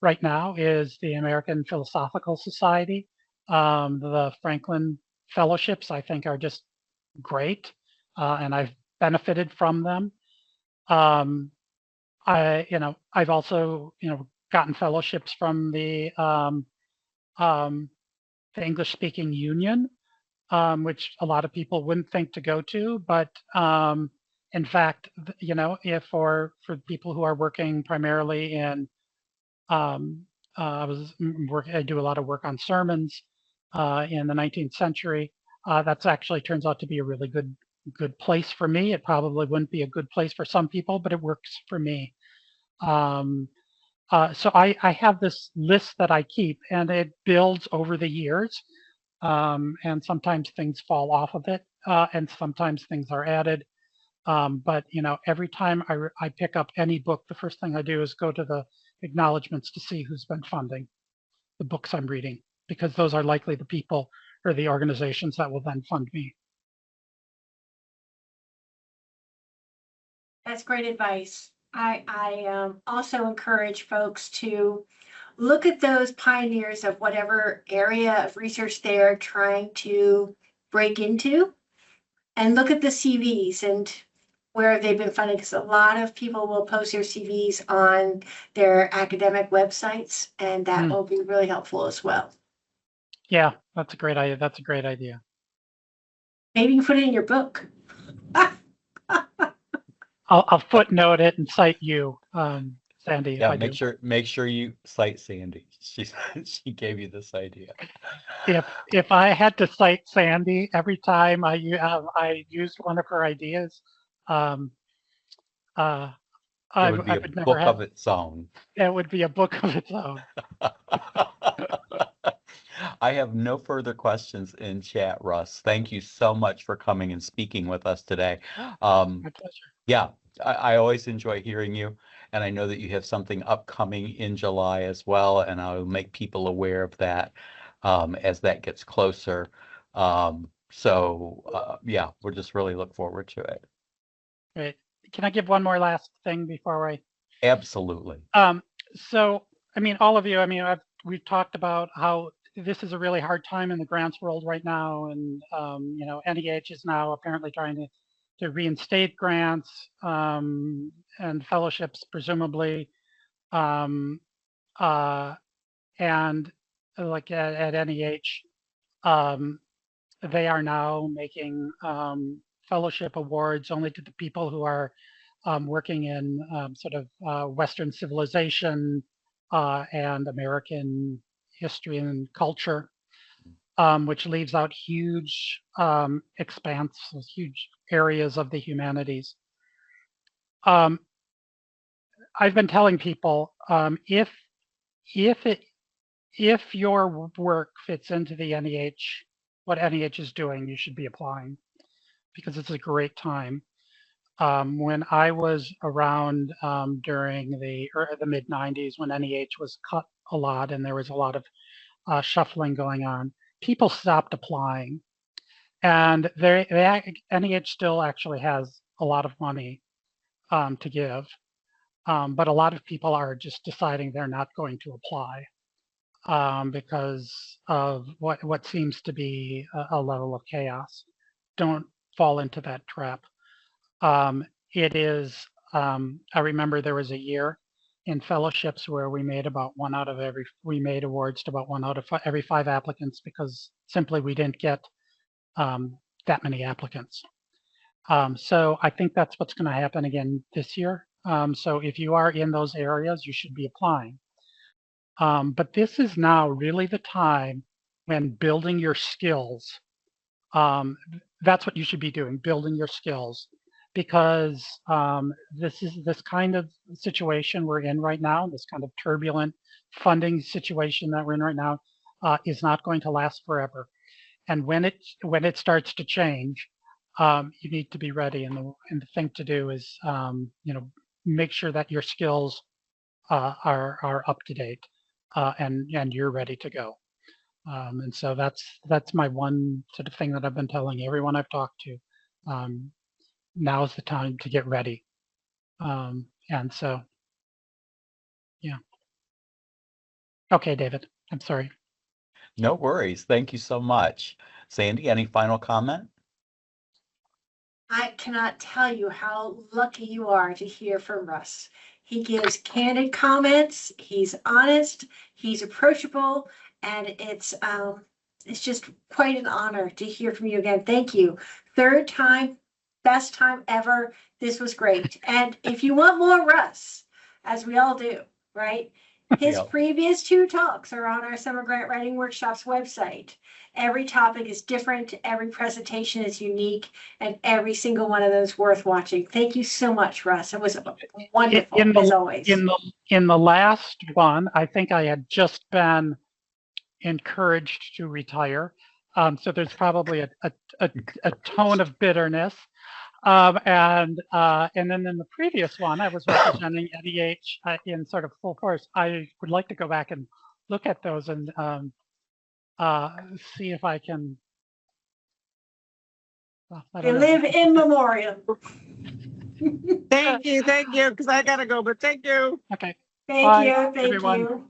right now is the American Philosophical Society. The Franklin Fellowships, I think, are just great, and I've benefited from them. I've also, gotten fellowships from the English Speaking Union, which a lot of people wouldn't think to go to, but in fact, if for people who are working primarily in, I do a lot of work on sermons in the 19th century. That's actually turns out to be a really good place for me. It probably wouldn't be a good place for some people, but it works for me. So I have this list that I keep, and it builds over the years. And sometimes things fall off of it, and sometimes things are added. But every time I pick up any book, the first thing I do is go to the acknowledgments to see who's been funding the books I'm reading, because those are likely the people or the organizations that will then fund me. That's great advice. I also encourage folks to look at those pioneers of whatever area of research they're trying to break into, and look at the CVs and where they've been funded, because a lot of people will post their CVs on their academic websites, and that will be really helpful as well. Yeah, that's a great idea. That's a great idea. Maybe you can put it in your book. I'll footnote it and cite you, Sandy. Yeah, if I do. make sure you cite Sandy. She gave you this idea. If I had to cite Sandy every time I used one of her ideas, It would be a would never book have. of its own. It would be a book of its own. I have no further questions in chat, Russ. Thank you so much for coming and speaking with us today. My pleasure. Yeah, I always enjoy hearing you, and I know that you have something upcoming in July as well, and I'll make people aware of that as that gets closer. Yeah, we'll just really look forward to it. Great. Can I give one more last thing before I? Absolutely. So, I mean, all of you, we've talked about how this is a really hard time in the grants world right now, and NEH is now apparently trying to reinstate grants and fellowships, presumably, and like at NEH, they are now making fellowship awards only to the people who are working in sort of Western civilization and American history and culture, which leaves out huge expanses, huge areas of the humanities. I've been telling people if your work fits into the NEH, what NEH is doing, you should be applying, because it's a great time. When I was around during the mid 90s, when NEH was cut a lot and there was a lot of shuffling going on, people stopped applying, and NEH still actually has a lot of money to give, but a lot of people are just deciding they're not going to apply because of what seems to be a level of chaos. Don't fall into that trap. It is, I remember there was a year in fellowships where we made awards to about 1 out of every 5 applicants, because simply we didn't get that many applicants. So I think that's what's going to happen again this year. So if you are in those areas, you should be applying. But this is now really the time when building your skills, that's what you should be doing, building your skills, because this kind of situation we're in right now, this kind of turbulent funding situation that we're in right now, is not going to last forever. And when it starts to change, you need to be ready. And the thing to do is, make sure that your skills are up to date and you're ready to go. And so that's my one sort of thing that I've been telling everyone I've talked to. Now is the time to get ready. And so, yeah. Okay, David, I'm sorry. No worries. Thank you so much. Sandy, any final comment? I cannot tell you how lucky you are to hear from Russ. He gives candid comments, he's honest, he's approachable, and it's just quite an honor to hear from you again. Thank you. Third time, best time ever. This was great. And if you want more Russ, as we all do, right? His Yeah. previous 2 talks are on our Summer Grant Writing Workshops website. Every topic is different, every presentation is unique, and every single one of those worth watching. Thank you so much, Russ. It was wonderful, as always. In the last one, I think I had just been encouraged to retire. So there's probably a tone of bitterness. And then in the previous one, I was representing NEH in sort of full force. I would like to go back and look at those and see if I can. Well, I They don't know. live in memoriam. Thank you, because I gotta go, but thank you. Okay. Thank Bye, you, thank everyone. you.